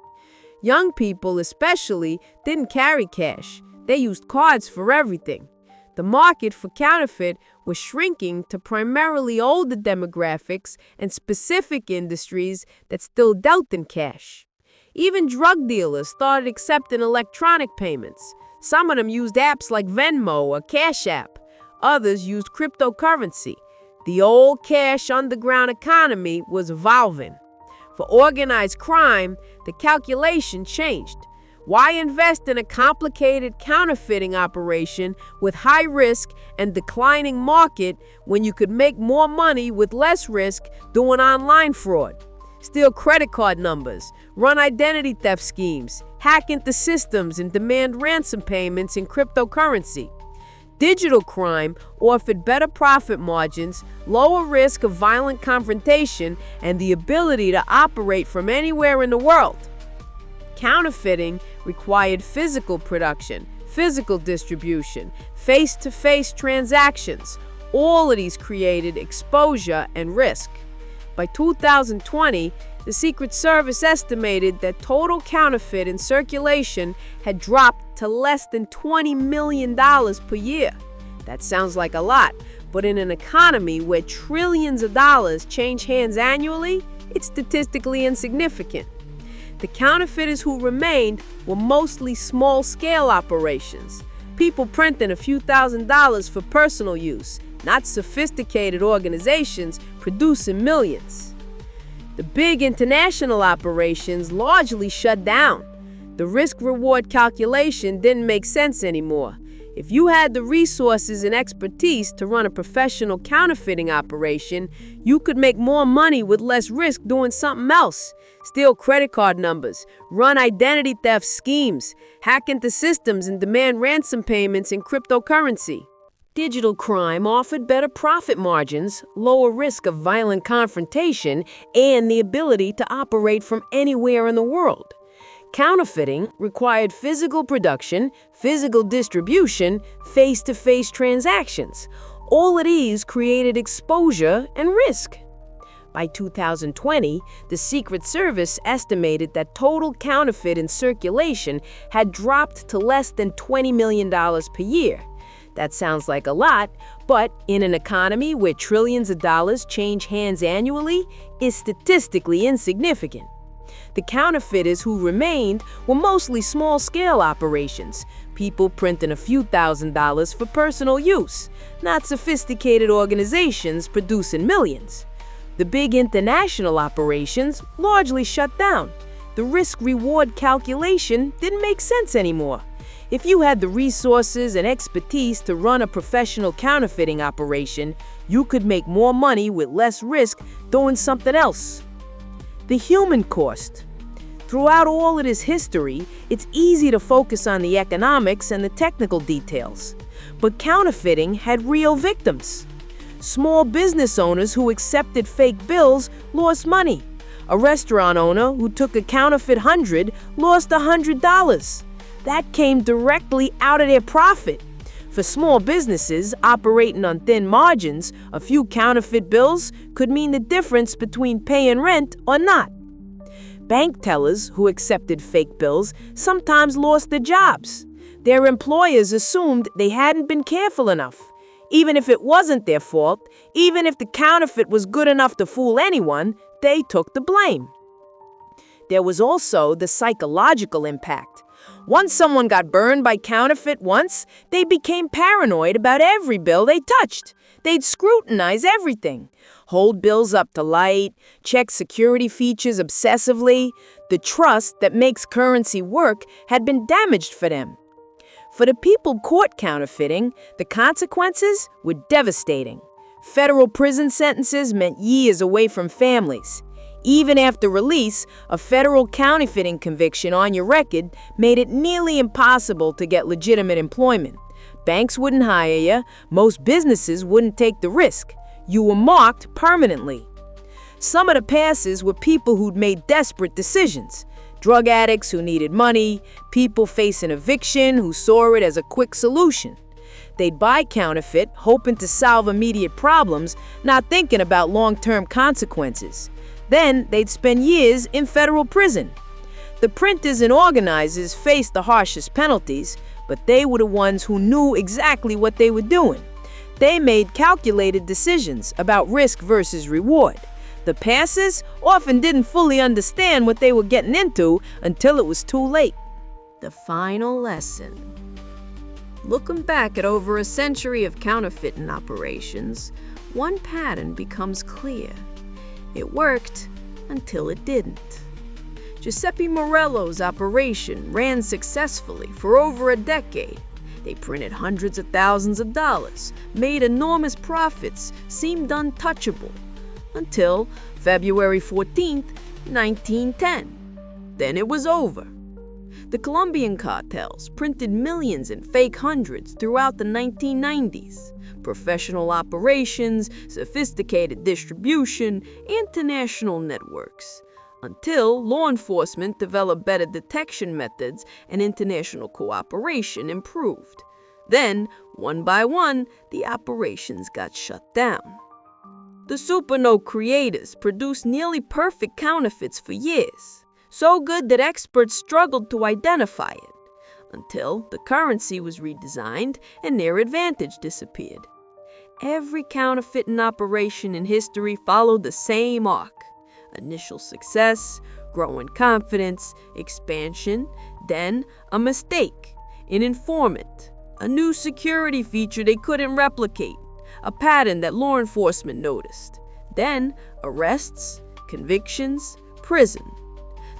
Young people especially didn't carry cash. They used cards for everything. The market for counterfeit was shrinking to primarily older demographics and specific industries that still dealt in cash. Even drug dealers started accepting electronic payments. Some of them used apps like Venmo or Cash App. Others used cryptocurrency. The old cash underground economy was evolving. For organized crime, the calculation changed. Why invest in a complicated counterfeiting operation with high risk and declining market when you could make more money with less risk doing online fraud? Steal credit card numbers, run identity theft schemes, hack into systems and demand ransom payments in cryptocurrency. Digital crime offered better profit margins, lower risk of violent confrontation, and the ability to operate from anywhere in the world. Counterfeiting required physical production, physical distribution, face-to-face transactions. All of these created exposure and risk. By 2020, the Secret Service estimated that total counterfeit in circulation had dropped to less than $20 million per year. That sounds like a lot, but in an economy where trillions of dollars change hands annually, it's statistically insignificant. The counterfeiters who remained were mostly small-scale operations, people printing a few $1,000s for personal use, not sophisticated organizations producing millions. The big international operations largely shut down. The risk-reward calculation didn't make sense anymore. If you had the resources and expertise to run a professional counterfeiting operation, you could make more money with less risk doing something else. Steal credit card numbers, run identity theft schemes, hack into systems and demand ransom payments in cryptocurrency. Digital crime offered better profit margins, lower risk of violent confrontation, and the ability to operate from anywhere in the world. Counterfeiting required physical production, physical distribution, face-to-face transactions. All of these created exposure and risk. By 2020, the Secret Service estimated that total counterfeit in circulation had dropped to less than $20 million per year. That sounds like a lot, but in an economy where trillions of dollars change hands annually, is statistically insignificant. The counterfeiters who remained were mostly small-scale operations, people printing a few $1,000s for personal use, not sophisticated organizations producing millions. The big international operations largely shut down. The risk-reward calculation didn't make sense anymore. If you had the resources and expertise to run a professional counterfeiting operation, you could make more money with less risk doing something else. The human cost. Throughout all of this history, it's easy to focus on the economics and the technical details. But counterfeiting had real victims. Small business owners who accepted fake bills lost money. A restaurant owner who took a counterfeit $100 lost $100. That came directly out of their profit. For small businesses operating on thin margins, a few counterfeit bills could mean the difference between paying rent or not. Bank tellers who accepted fake bills sometimes lost their jobs. Their employers assumed they hadn't been careful enough. Even if it wasn't their fault, even if the counterfeit was good enough to fool anyone, they took the blame. There was also the psychological impact. Once someone got burned by counterfeit once, they became paranoid about every bill they touched. They'd scrutinize everything, hold bills up to light, check security features obsessively. The trust that makes currency work had been damaged for them. For the people caught counterfeiting, the consequences were devastating. Federal prison sentences meant years away from families. Even after release, a federal counterfeiting conviction on your record made it nearly impossible to get legitimate employment. Banks wouldn't hire you, most businesses wouldn't take the risk. You were marked permanently. Some of the passes were people who'd made desperate decisions. Drug addicts who needed money, people facing eviction who saw it as a quick solution. They'd buy counterfeit, hoping to solve immediate problems, not thinking about long-term consequences. Then they'd spend years in federal prison. The printers and organizers faced the harshest penalties, but they were the ones who knew exactly what they were doing. They made calculated decisions about risk versus reward. The passers often didn't fully understand what they were getting into until it was too late. The final lesson. Looking back at over a century of counterfeiting operations, one pattern becomes clear. It worked until it didn't. Giuseppe Morello's operation ran successfully for over a decade. They printed hundreds of thousands of dollars, made enormous profits, seemed untouchable, until February 14th, 1910. Then it was over. The Colombian cartels printed millions in fake hundreds throughout the 1990s. Professional operations, sophisticated distribution, international networks. Until law enforcement developed better detection methods and international cooperation improved. Then, one by one, the operations got shut down. The Supernote creators produced nearly perfect counterfeits for years, so good that experts struggled to identify it, until the currency was redesigned and their advantage disappeared. Every counterfeiting operation in history followed the same arc. Initial success, growing confidence, expansion, then a mistake, an informant, a new security feature they couldn't replicate, a pattern that law enforcement noticed, then arrests, convictions, prison.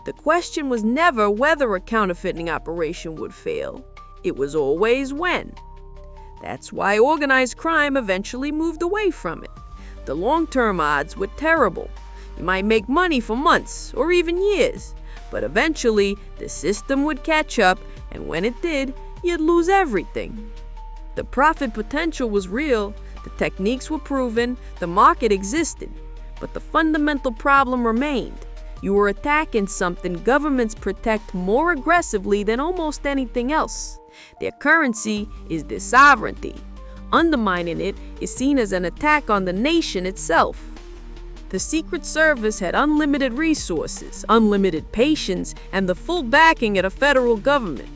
The question was never whether a counterfeiting operation would fail. It was always when. That's why organized crime eventually moved away from it. The long-term odds were terrible. You might make money for months or even years, but eventually the system would catch up, and when it did, you'd lose everything. The profit potential was real, the techniques were proven, the market existed, but the fundamental problem remained. You were attacking something governments protect more aggressively than almost anything else. Their currency is their sovereignty. Undermining it is seen as an attack on the nation itself. The Secret Service had unlimited resources, unlimited patience, and the full backing of the federal government.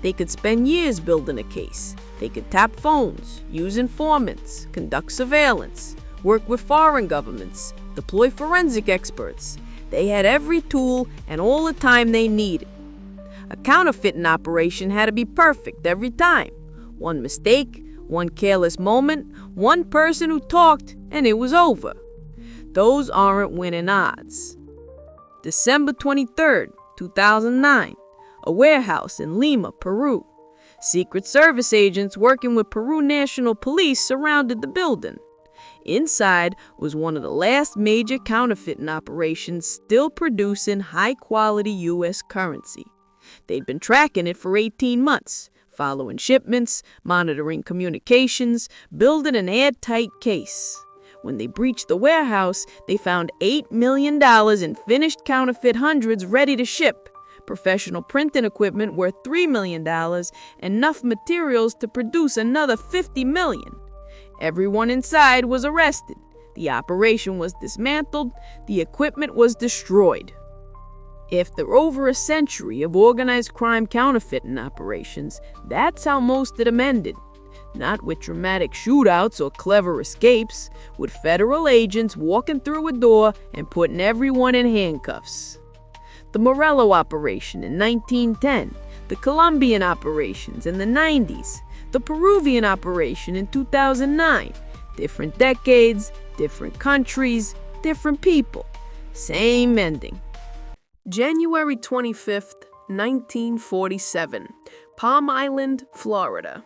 They could spend years building a case. They could tap phones, use informants, conduct surveillance, work with foreign governments, deploy forensic experts. They had every tool and all the time they needed. A counterfeiting operation had to be perfect every time. One mistake, one careless moment, one person who talked, and it was over. Those aren't winning odds. December 23rd, 2009, a warehouse in Lima, Peru. Secret Service agents working with Peru National Police surrounded the building. Inside was one of the last major counterfeiting operations still producing high-quality U.S. currency. They'd been tracking it for 18 months, following shipments, monitoring communications, building an airtight case. When they breached the warehouse, they found $8 million in finished counterfeit hundreds ready to ship, professional printing equipment worth $3 million, and enough materials to produce another $50 million. Everyone inside was arrested. The operation was dismantled. The equipment was destroyed. After over a century of organized crime counterfeiting operations, that's how most of them ended. Not with dramatic shootouts or clever escapes, with federal agents walking through a door and putting everyone in handcuffs. The Morello operation in 1910, the Colombian operations in the 90s, the Peruvian operation in 2009. Different decades, different countries, different people. Same ending. January 25th, 1947, Palm Island, Florida.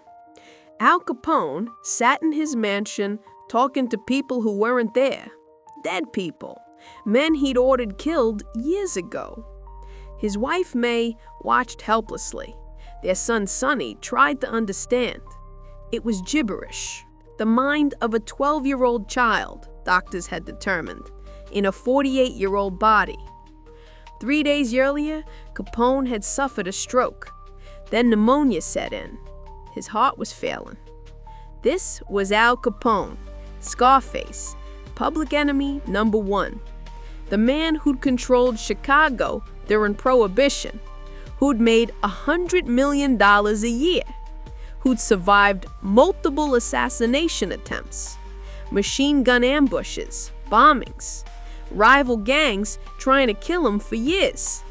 Al Capone sat in his mansion talking to people who weren't there. Dead people. Men he'd ordered killed years ago. His wife, May, watched helplessly. Their son, Sonny, tried to understand. It was gibberish. The mind of a 12-year-old child, doctors had determined, in a 48-year-old body. 3 days earlier, Capone had suffered a stroke. Then pneumonia set in. His heart was failing. This was Al Capone, Scarface, public enemy number one. The man who'd controlled Chicago during Prohibition, who'd made $100 million a year, who'd survived multiple assassination attempts, machine gun ambushes, bombings, rival gangs trying to kill him for years.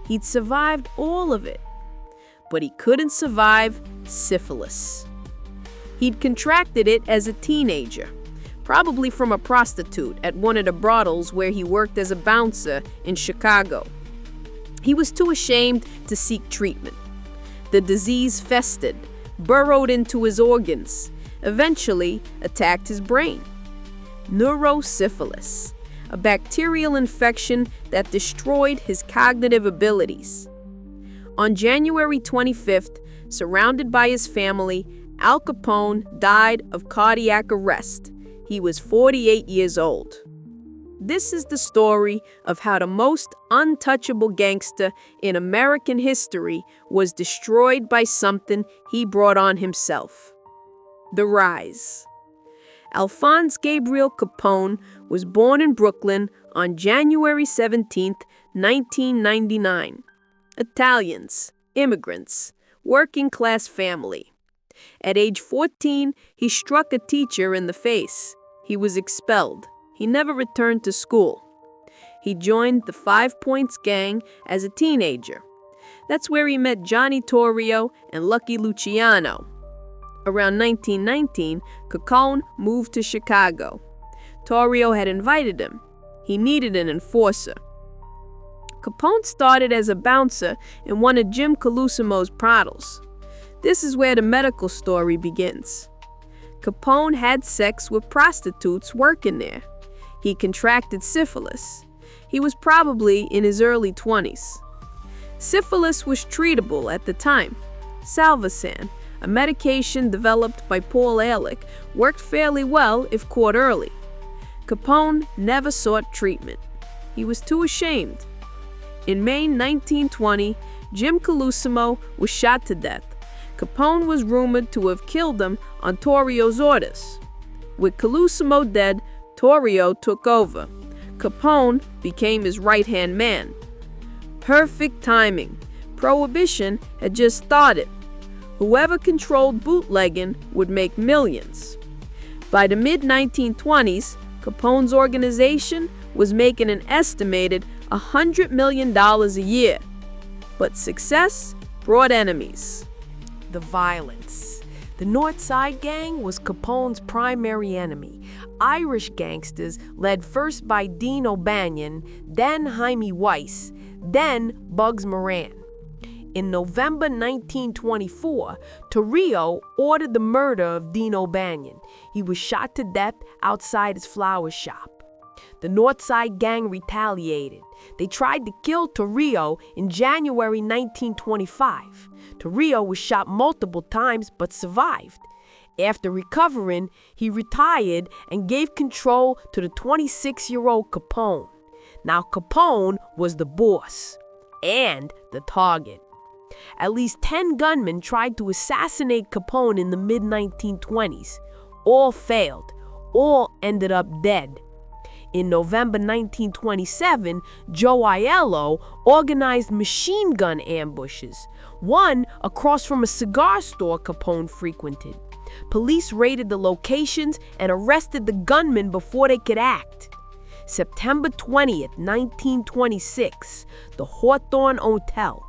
He'd survived all of it. But he couldn't survive syphilis. He'd contracted it as a teenager, probably from a prostitute at one of the brothels where he worked as a bouncer in Chicago. He was too ashamed to seek treatment. The disease festered, burrowed into his organs, eventually attacked his brain. Neurosyphilis, a bacterial infection that destroyed his cognitive abilities. On January 25th, surrounded by his family, Al Capone died of cardiac arrest. He was 48 years old. This is the story of how the most untouchable gangster in American history was destroyed by something he brought on himself. The Rise. Alphonse Gabriel Capone was born in Brooklyn on January 17, 1999. Italians, immigrants, working-class family. At age 14, he struck a teacher in the face. He was expelled. He never returned to school. He joined the 5 Points gang as a teenager. That's where he met Johnny Torrio and Lucky Luciano. Around 1919, Capone moved to Chicago. Torrio had invited him. He needed an enforcer. Capone started as a bouncer in one of Jim Colosimo's brothels. This is where the medical story begins. Capone had sex with prostitutes working there. He contracted syphilis. He was probably in his early 20s. Syphilis was treatable at the time. Salvarsan, a medication developed by Paul Ehrlich, worked fairly well if caught early. Capone never sought treatment. He was too ashamed. In May 1920, Jim Colosimo was shot to death. Capone was rumored to have killed him on Torrio's orders. With Colosimo dead, Torrio took over. Capone became his right-hand man. Perfect timing. Prohibition had just started. Whoever controlled bootlegging would make millions. By the mid-1920s, Capone's organization was making an estimated $100 million a year. But success brought enemies. The violence. The North Side Gang was Capone's primary enemy. Irish gangsters led first by Dean O'Banion, then Jaime Weiss, then Bugs Moran. In November 1924, Torrio ordered the murder of Dean O'Banion. He was shot to death outside his flower shop. The North Side Gang retaliated. They tried to kill Torrio in January 1925. Torrio was shot multiple times but survived. After recovering, he retired and gave control to the 26-year-old Capone. Now Capone was the boss. and the target. At least 10 gunmen tried to assassinate Capone in the mid-1920s. All failed. All ended up dead. In November 1927, Joe Aiello organized machine gun ambushes, one across from a cigar store Capone frequented. Police raided the locations and arrested the gunmen before they could act. September 20th, 1926, the Hawthorne Hotel.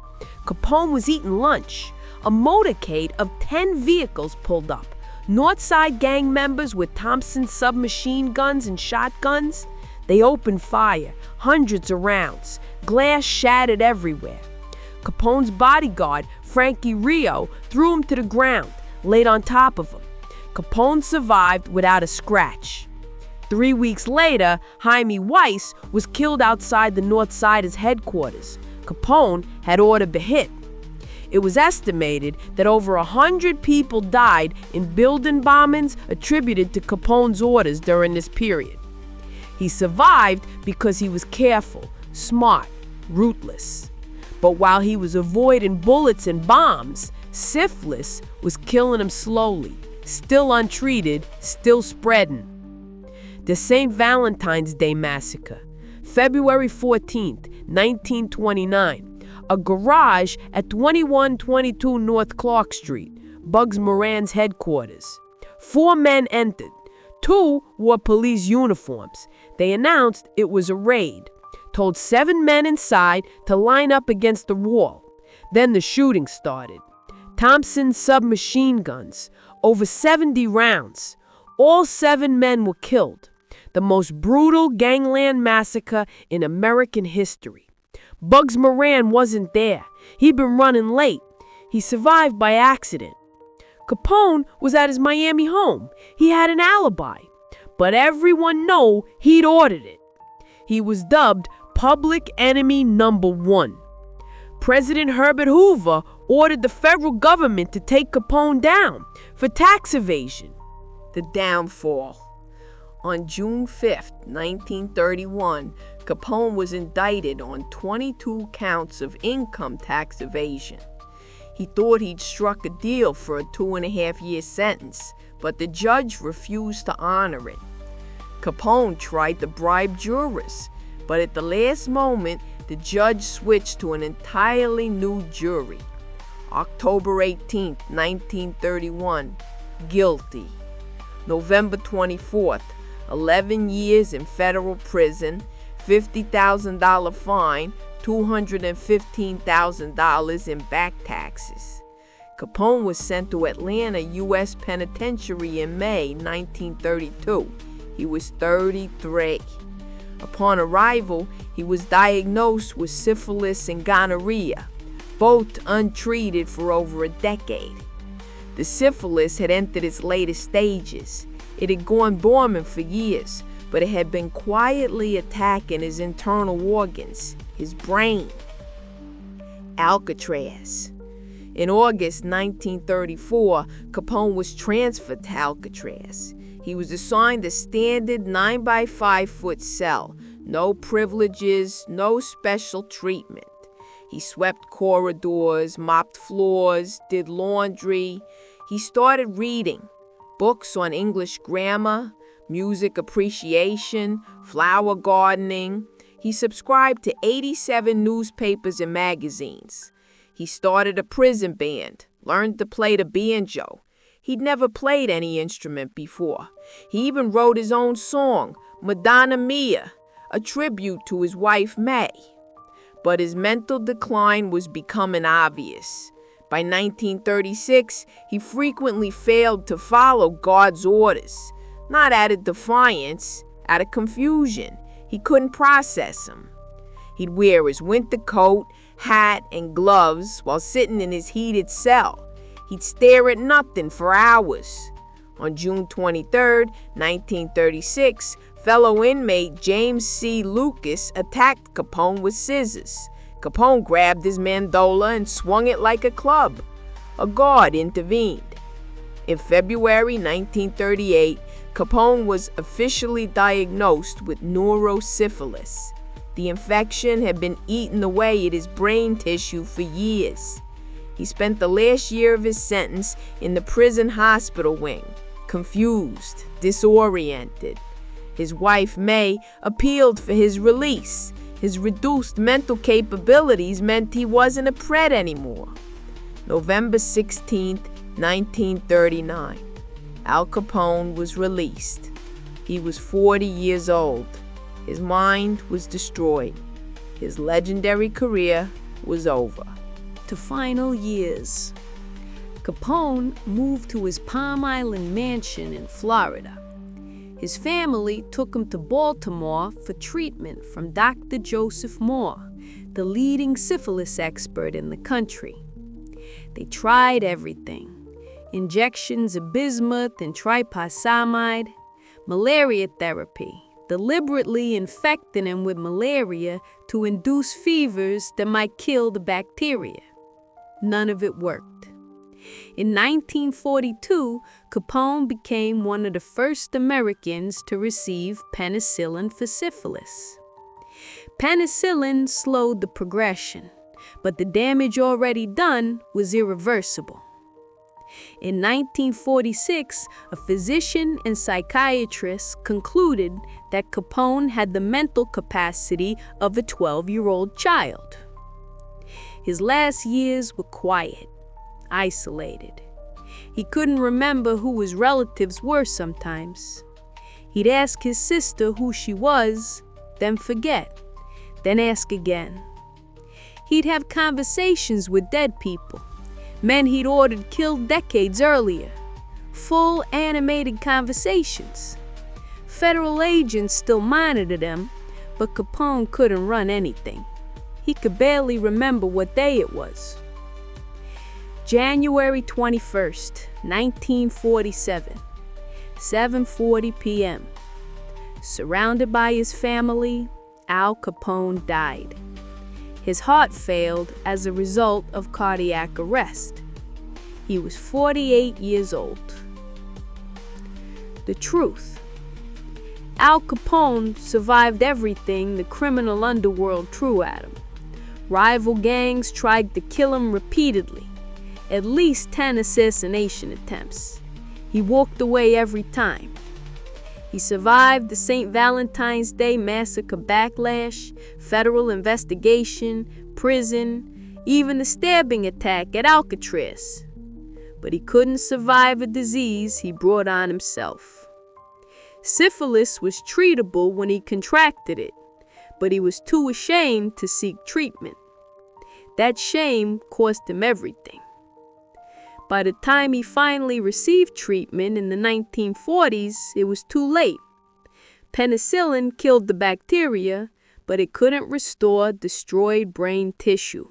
Capone was eating lunch. A motorcade of 10 vehicles pulled up. Northside gang members with Thompson submachine guns and shotguns. They opened fire, hundreds of rounds. Glass shattered everywhere. Capone's bodyguard, Frankie Rio, threw him to the ground, laid on top of him. Capone survived without a scratch. 3 weeks later, Jaime Weiss was killed outside the Northsiders' headquarters. Capone had ordered the hit. It was estimated that over 100 people died in building bombings attributed to Capone's orders during this period. He survived because he was careful, smart, ruthless. But while he was avoiding bullets and bombs, syphilis was killing him slowly, still untreated, still spreading. The St. Valentine's Day Massacre, February 14th, 1929. A garage at 2122 North Clark Street, Bugs Moran's headquarters. 4 men entered. 2 wore police uniforms. They announced it was a raid, told 7 men inside to line up against the wall. Then the shooting started. Thompson submachine guns, over 70 rounds. All 7 men were killed. The most brutal gangland massacre in American history. Bugs Moran wasn't there. He'd been running late. He survived by accident. Capone was at his Miami home. He had an alibi. But everyone knew he'd ordered it. He was dubbed Public Enemy Number 1. President Herbert Hoover ordered the federal government to take Capone down for tax evasion. The downfall. On June 5, 1931, Capone was indicted on 22 counts of income tax evasion. He thought he'd struck a deal for a 2.5-year sentence, but the judge refused to honor it. Capone tried to bribe jurors, but at the last moment, the judge switched to an entirely new jury. October 18, 1931, guilty. November 24th, 11 years in federal prison, $50,000 fine, $215,000 in back taxes. Capone was sent to Atlanta U.S. Penitentiary in May 1932. He was 33. Upon arrival, he was diagnosed with syphilis and gonorrhea, both untreated for over a decade. The syphilis had entered its latest stages. It had gone dormant for years, but it had been quietly attacking his internal organs, his brain. Alcatraz. In August 1934, Capone was transferred to Alcatraz. He was assigned a standard 9-by-5-foot cell, no privileges, no special treatment. He swept corridors, mopped floors, did laundry. He started reading books on English grammar, music appreciation, flower gardening. He subscribed to 87 newspapers and magazines. He started a prison band, learned to play the banjo. He'd never played any instrument before. He even wrote his own song, Madonna Mia, a tribute to his wife May. But his mental decline was becoming obvious. By 1936, he frequently failed to follow God's orders, not out of defiance, out of confusion. He couldn't process them. He'd wear his winter coat, hat, and gloves while sitting in his heated cell. He'd stare at nothing for hours. On June 23, 1936, fellow inmate James C. Lucas attacked Capone with scissors. Capone grabbed his mandola and swung it like a club. A guard intervened. In February 1938, Capone was officially diagnosed with neurosyphilis. The infection had been eating away at his brain tissue for years. He spent the last year of his sentence in the prison hospital wing, confused, disoriented. His wife, May, appealed for his release. His reduced mental capabilities meant he wasn't a pred anymore. November 16, 1939. Al Capone was released. He was 40 years old. His mind was destroyed. His legendary career was over. To final years. Capone moved to his Palm Island mansion in Florida. His family took him to Baltimore for treatment from Dr. Joseph Moore, the leading syphilis expert in the country. They tried everything: injections of bismuth and tryposamide, malaria therapy, deliberately infecting him with malaria to induce fevers that might kill the bacteria. None of it worked. In 1942, Capone became one of the first Americans to receive penicillin for syphilis. Penicillin slowed the progression, but the damage already done was irreversible. In 1946, a physician and psychiatrist concluded that Capone had the mental capacity of a 12-year-old child. His last years were quiet, isolated. He couldn't remember who his relatives were sometimes. He'd ask his sister who she was, then forget, then ask again. He'd have conversations with dead people, men he'd ordered killed decades earlier. Full animated conversations. Federal agents still monitored him, but Capone couldn't run anything. He could barely remember what day it was. January 21st, 1947, 7:40 p.m. Surrounded by his family, Al Capone died. His heart failed as a result of cardiac arrest. He was 48 years old. The truth. Al Capone survived everything the criminal underworld threw at him. Rival gangs tried to kill him repeatedly. At least 10 assassination attempts. He walked away every time. He survived the St. Valentine's Day massacre backlash, federal investigation, prison, even the stabbing attack at Alcatraz. But he couldn't survive a disease he brought on himself. Syphilis was treatable when he contracted it, but he was too ashamed to seek treatment. That shame cost him everything. By the time he finally received treatment in the 1940s, it was too late. Penicillin killed the bacteria, but it couldn't restore destroyed brain tissue.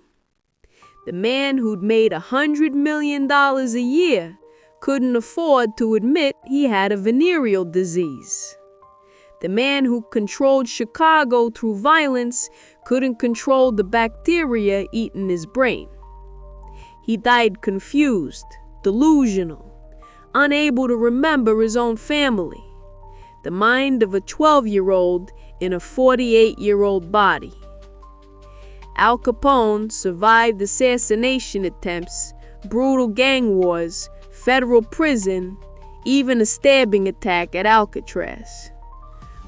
The man who'd made $100 million a year couldn't afford to admit he had a venereal disease. The man who controlled Chicago through violence couldn't control the bacteria eating his brain. He died confused, delusional, unable to remember his own family. The mind of a 12-year-old in a 48-year-old body. Al Capone survived assassination attempts, brutal gang wars, federal prison, even a stabbing attack at Alcatraz.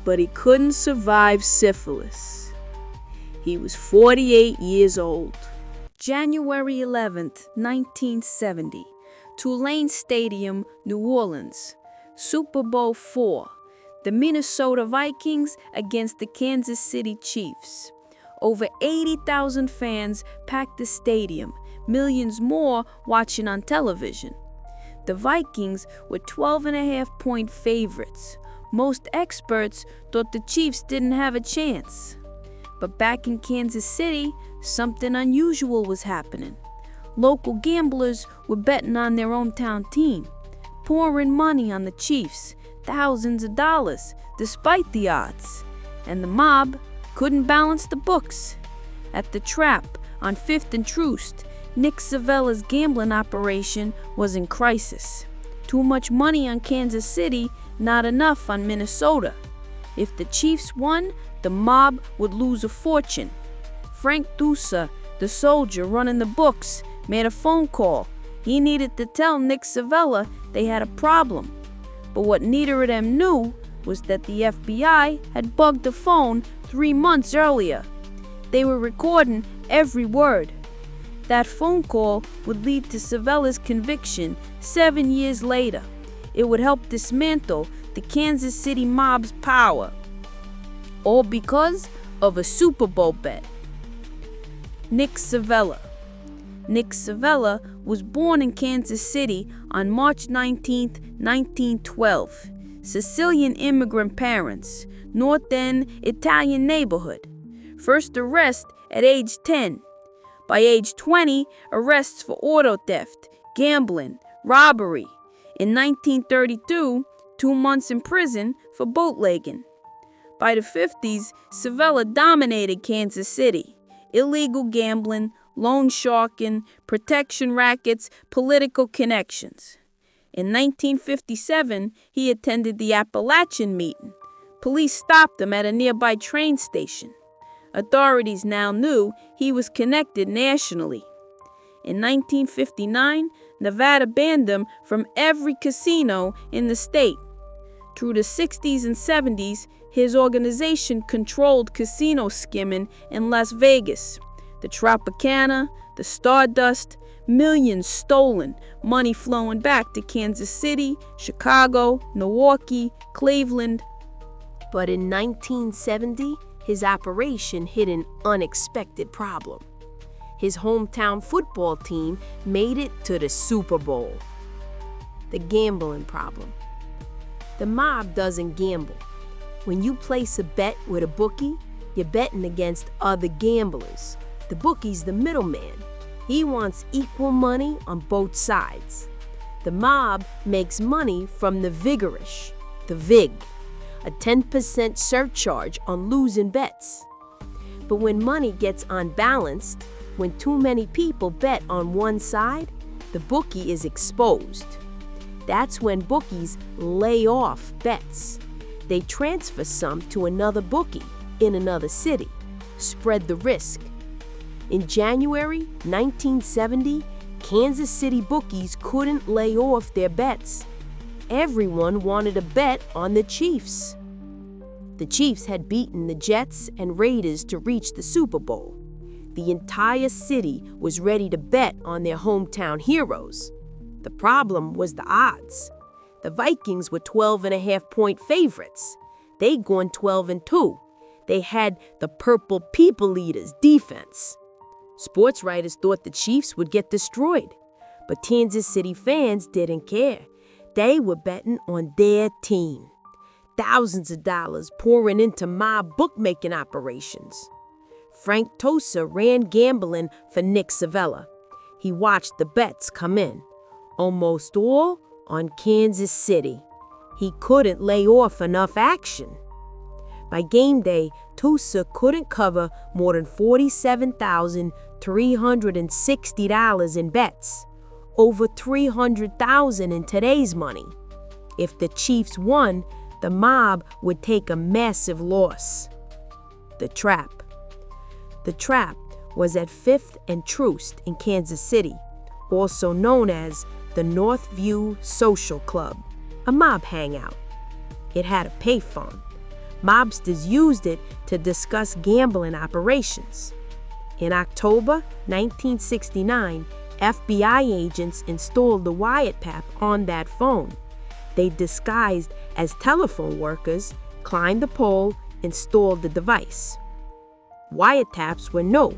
But he couldn't survive syphilis. He was 48 years old. January 11th, 1970, Tulane Stadium, New Orleans. Super Bowl IV, the Minnesota Vikings against the Kansas City Chiefs. Over 80,000 fans packed the stadium, millions more watching on television. The Vikings were 12.5-point favorites. Most experts thought the Chiefs didn't have a chance. But back in Kansas City, something unusual was happening. Local gamblers were betting on their hometown team, pouring money on the Chiefs, thousands of dollars, despite the odds. And the mob couldn't balance the books. At the Trap on 5th and Troost, Nick Savella's gambling operation was in crisis. Too much money on Kansas City, not enough on Minnesota. If the Chiefs won, the mob would lose a fortune. Frank Tusa, the soldier running the books, made a phone call. He needed to tell Nick Savella they had a problem. But what neither of them knew was that the FBI had bugged the phone 3 months earlier. They were recording every word. That phone call would lead to Savella's conviction 7 years later. It would help dismantle the Kansas City mob's power. All because of a Super Bowl bet. Nick Savella. Nick Savella was born in Kansas City on March 19, 1912. Sicilian immigrant parents, North End Italian neighborhood. First arrest at age 10. By age 20, arrests for auto theft, gambling, robbery. In 1932, 2 months in prison for bootlegging. By the 50s, Savella dominated Kansas City. Illegal gambling, loan sharking, protection rackets, political connections. In 1957, he attended the Appalachian meeting. Police stopped him at a nearby train station. Authorities now knew he was connected nationally. In 1959, Nevada banned him from every casino in the state. Through the 60s and 70s, his organization controlled casino skimming in Las Vegas. The Tropicana, the Stardust, millions stolen, money flowing back to Kansas City, Chicago, Milwaukee, Cleveland. But in 1970, his operation hit an unexpected problem. His hometown football team made it to the Super Bowl. The gambling problem. The mob doesn't gamble. When you place a bet with a bookie, you're betting against other gamblers. The bookie's the middleman. He wants equal money on both sides. The mob makes money from the vigorish, the VIG, a 10% surcharge on losing bets. But when money gets unbalanced, when too many people bet on one side, the bookie is exposed. That's when bookies lay off bets. They transfer some to another bookie in another city, spread the risk. In January 1970, Kansas City bookies couldn't lay off their bets. Everyone wanted to bet on the Chiefs. The Chiefs had beaten the Jets and Raiders to reach the Super Bowl. The entire city was ready to bet on their hometown heroes. The problem was the odds. The Vikings were 12.5-point favorites. They'd gone 12-2. They had the Purple People Eaters defense. Sports writers thought the Chiefs would get destroyed, but Kansas City fans didn't care. They were betting on their team. Thousands of dollars pouring into mob bookmaking operations. Frank Tusa ran gambling for Nick Savella. He watched the bets come in, almost all on Kansas City. He couldn't lay off enough action. By game day, Tusa couldn't cover more than $47,360 in bets, over $300,000 in today's money. If the Chiefs won, the mob would take a massive loss. The Trap. The Trap was at 5th and Troost in Kansas City, also known as the Northview Social Club, a mob hangout. It had a payphone. Mobsters used it to discuss gambling operations. In October 1969, FBI agents installed the wiretap on that phone. They disguised as telephone workers, climbed the pole, installed the device. Wiretaps were new.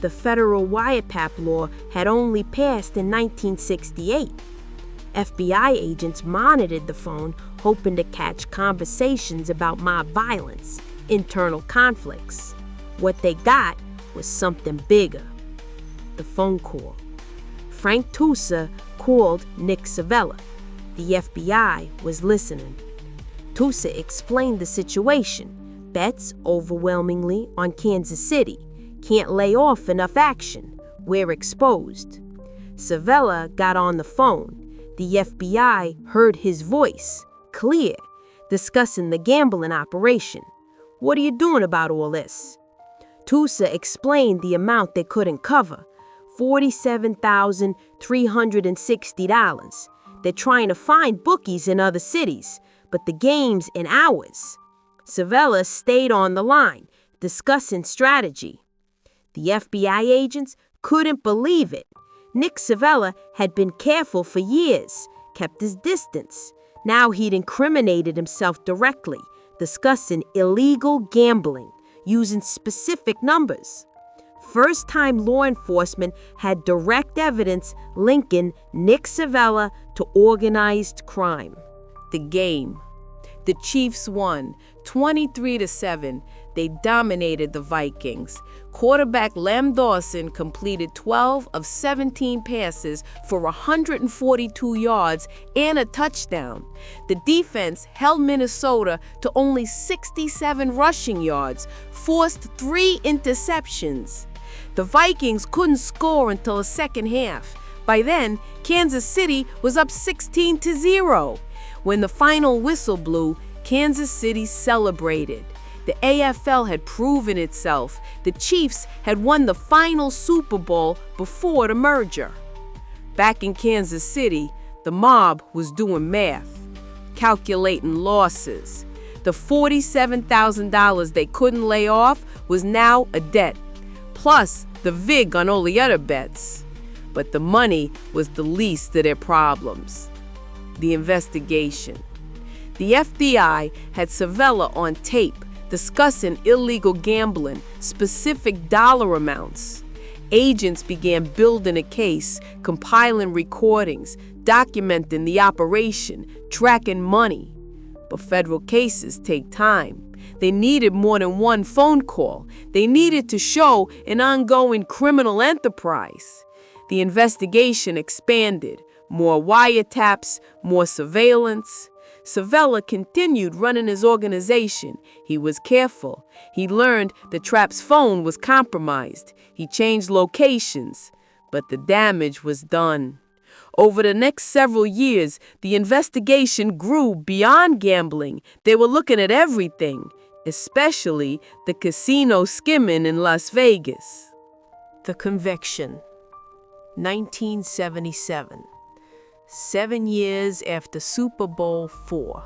The federal wiretap law had only passed in 1968. FBI agents monitored the phone, hoping to catch conversations about mob violence, internal conflicts. What they got was something bigger. The phone call. Frank Tusa called Nick Savella. The FBI was listening. Tusa explained the situation. Bets overwhelmingly on Kansas City. Can't lay off enough action. We're exposed. Savella got on the phone. The FBI heard his voice, clear, discussing the gambling operation. What are you doing about all this? Tusa explained the amount they couldn't cover, $47,360. They're trying to find bookies in other cities, but the game's in ours. Savella stayed on the line, discussing strategy. The FBI agents couldn't believe it. Nick Savella had been careful for years, kept his distance. Now he'd incriminated himself directly, discussing illegal gambling, using specific numbers. First-time law enforcement had direct evidence linking Nick Savella to organized crime. The game. The Chiefs won 23-7. They dominated the Vikings. Quarterback Lem Dawson completed 12 of 17 passes for 142 yards and a touchdown. The defense held Minnesota to only 67 rushing yards, forced 3 interceptions. The Vikings couldn't score until the second half. By then, Kansas City was up 16-0. When the final whistle blew, Kansas City celebrated. The AFL had proven itself. The Chiefs had won the final Super Bowl before the merger. Back in Kansas City, the mob was doing math, calculating losses. The $47,000 they couldn't lay off was now a debt, plus the vig on all the other bets. But the money was the least of their problems. The investigation. The FBI had Savella on tape discussing illegal gambling, specific dollar amounts. Agents began building a case, compiling recordings, documenting the operation, tracking money. But federal cases take time. They needed more than one phone call. They needed to show an ongoing criminal enterprise. The investigation expanded. More wiretaps, more surveillance. Savella continued running his organization. He was careful. He learned the trap's phone was compromised. He changed locations, but the damage was done. Over the next several years, the investigation grew beyond gambling. They were looking at everything, especially the casino skimming in Las Vegas. The conviction. 1977. 7 years after Super Bowl IV.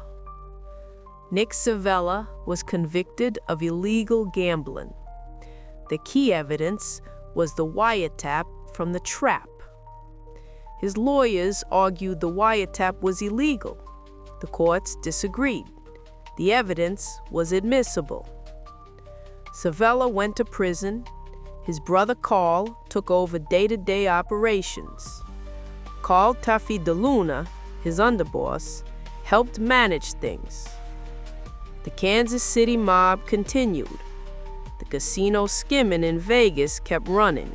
Nick Savella was convicted of illegal gambling. The key evidence was the wiretap from the trap. His lawyers argued the wiretap was illegal. The courts disagreed. The evidence was admissible. Savella went to prison. His brother Carl took over day-to-day operations. Carl Tuffy DeLuna, his underboss, helped manage things. The Kansas City mob continued. The casino skimming in Vegas kept running.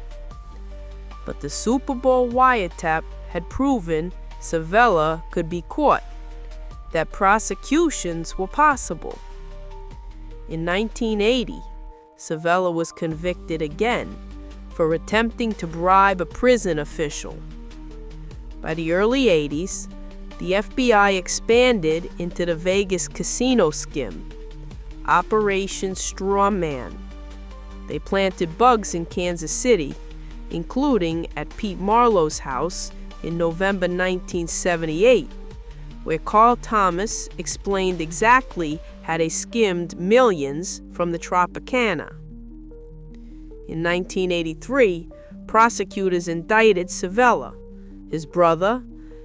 But the Super Bowl wiretap had proven Savella could be caught, that prosecutions were possible. In 1980, Savella was convicted again for attempting to bribe a prison official. By the early 80s, the FBI expanded into the Vegas casino skim, Operation Straw Man. They planted bugs in Kansas City, including at Pete Marlowe's house in November 1978, where Carl Thomas explained exactly how they skimmed millions from the Tropicana. In 1983, prosecutors indicted Savella, his brother,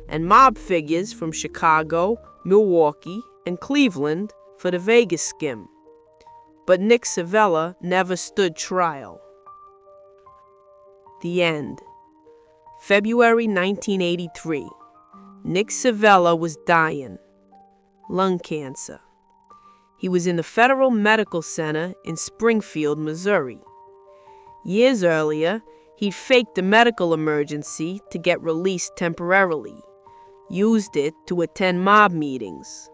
and mob figures from Chicago, Milwaukee, and Cleveland for the Vegas skim. But Nick Savella never stood trial. The end. February 1983. Nick Savella was dying. Lung cancer. He was in the Federal Medical Center in Springfield, Missouri. Years earlier, he'd faked a medical emergency to get released temporarily, used it to attend mob meetings.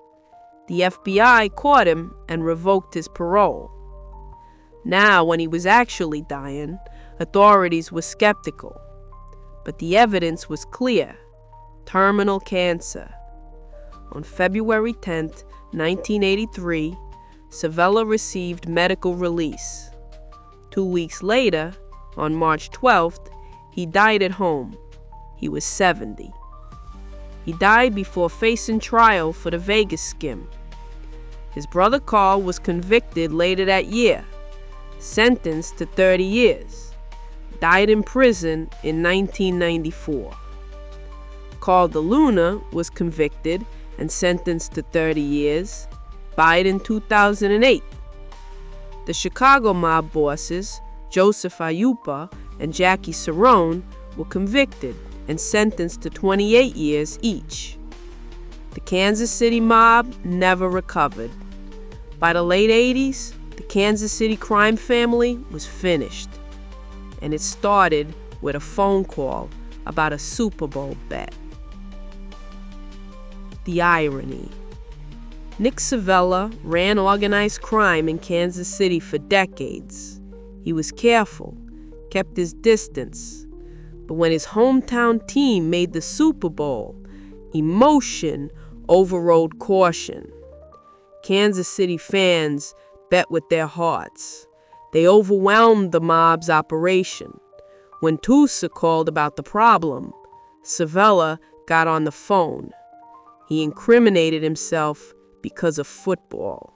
The FBI caught him and revoked his parole. Now, when he was actually dying, authorities were skeptical. But the evidence was clear: terminal cancer. On February 10, 1983, Savella received medical release. 2 weeks later, on March 12th, he died at home. He was 70. He died before facing trial for the Vegas skim. His brother Carl was convicted later that year, sentenced to 30 years, died in prison in 1994. Carl DeLuna was convicted and sentenced to 30 years, died in 2008. The Chicago mob bosses, Joseph Ayupa and Jackie Cerrone, were convicted and sentenced to 28 years each. The Kansas City mob never recovered. By the late 80s, the Kansas City crime family was finished, and it started with a phone call about a Super Bowl bet. The irony. Nick Savella ran organized crime in Kansas City for decades. He was careful, kept his distance, but when his hometown team made the Super Bowl, emotion overrode caution. Kansas City fans bet with their hearts. They overwhelmed the mob's operation. When Tusa called about the problem, Savella got on the phone. He incriminated himself because of football.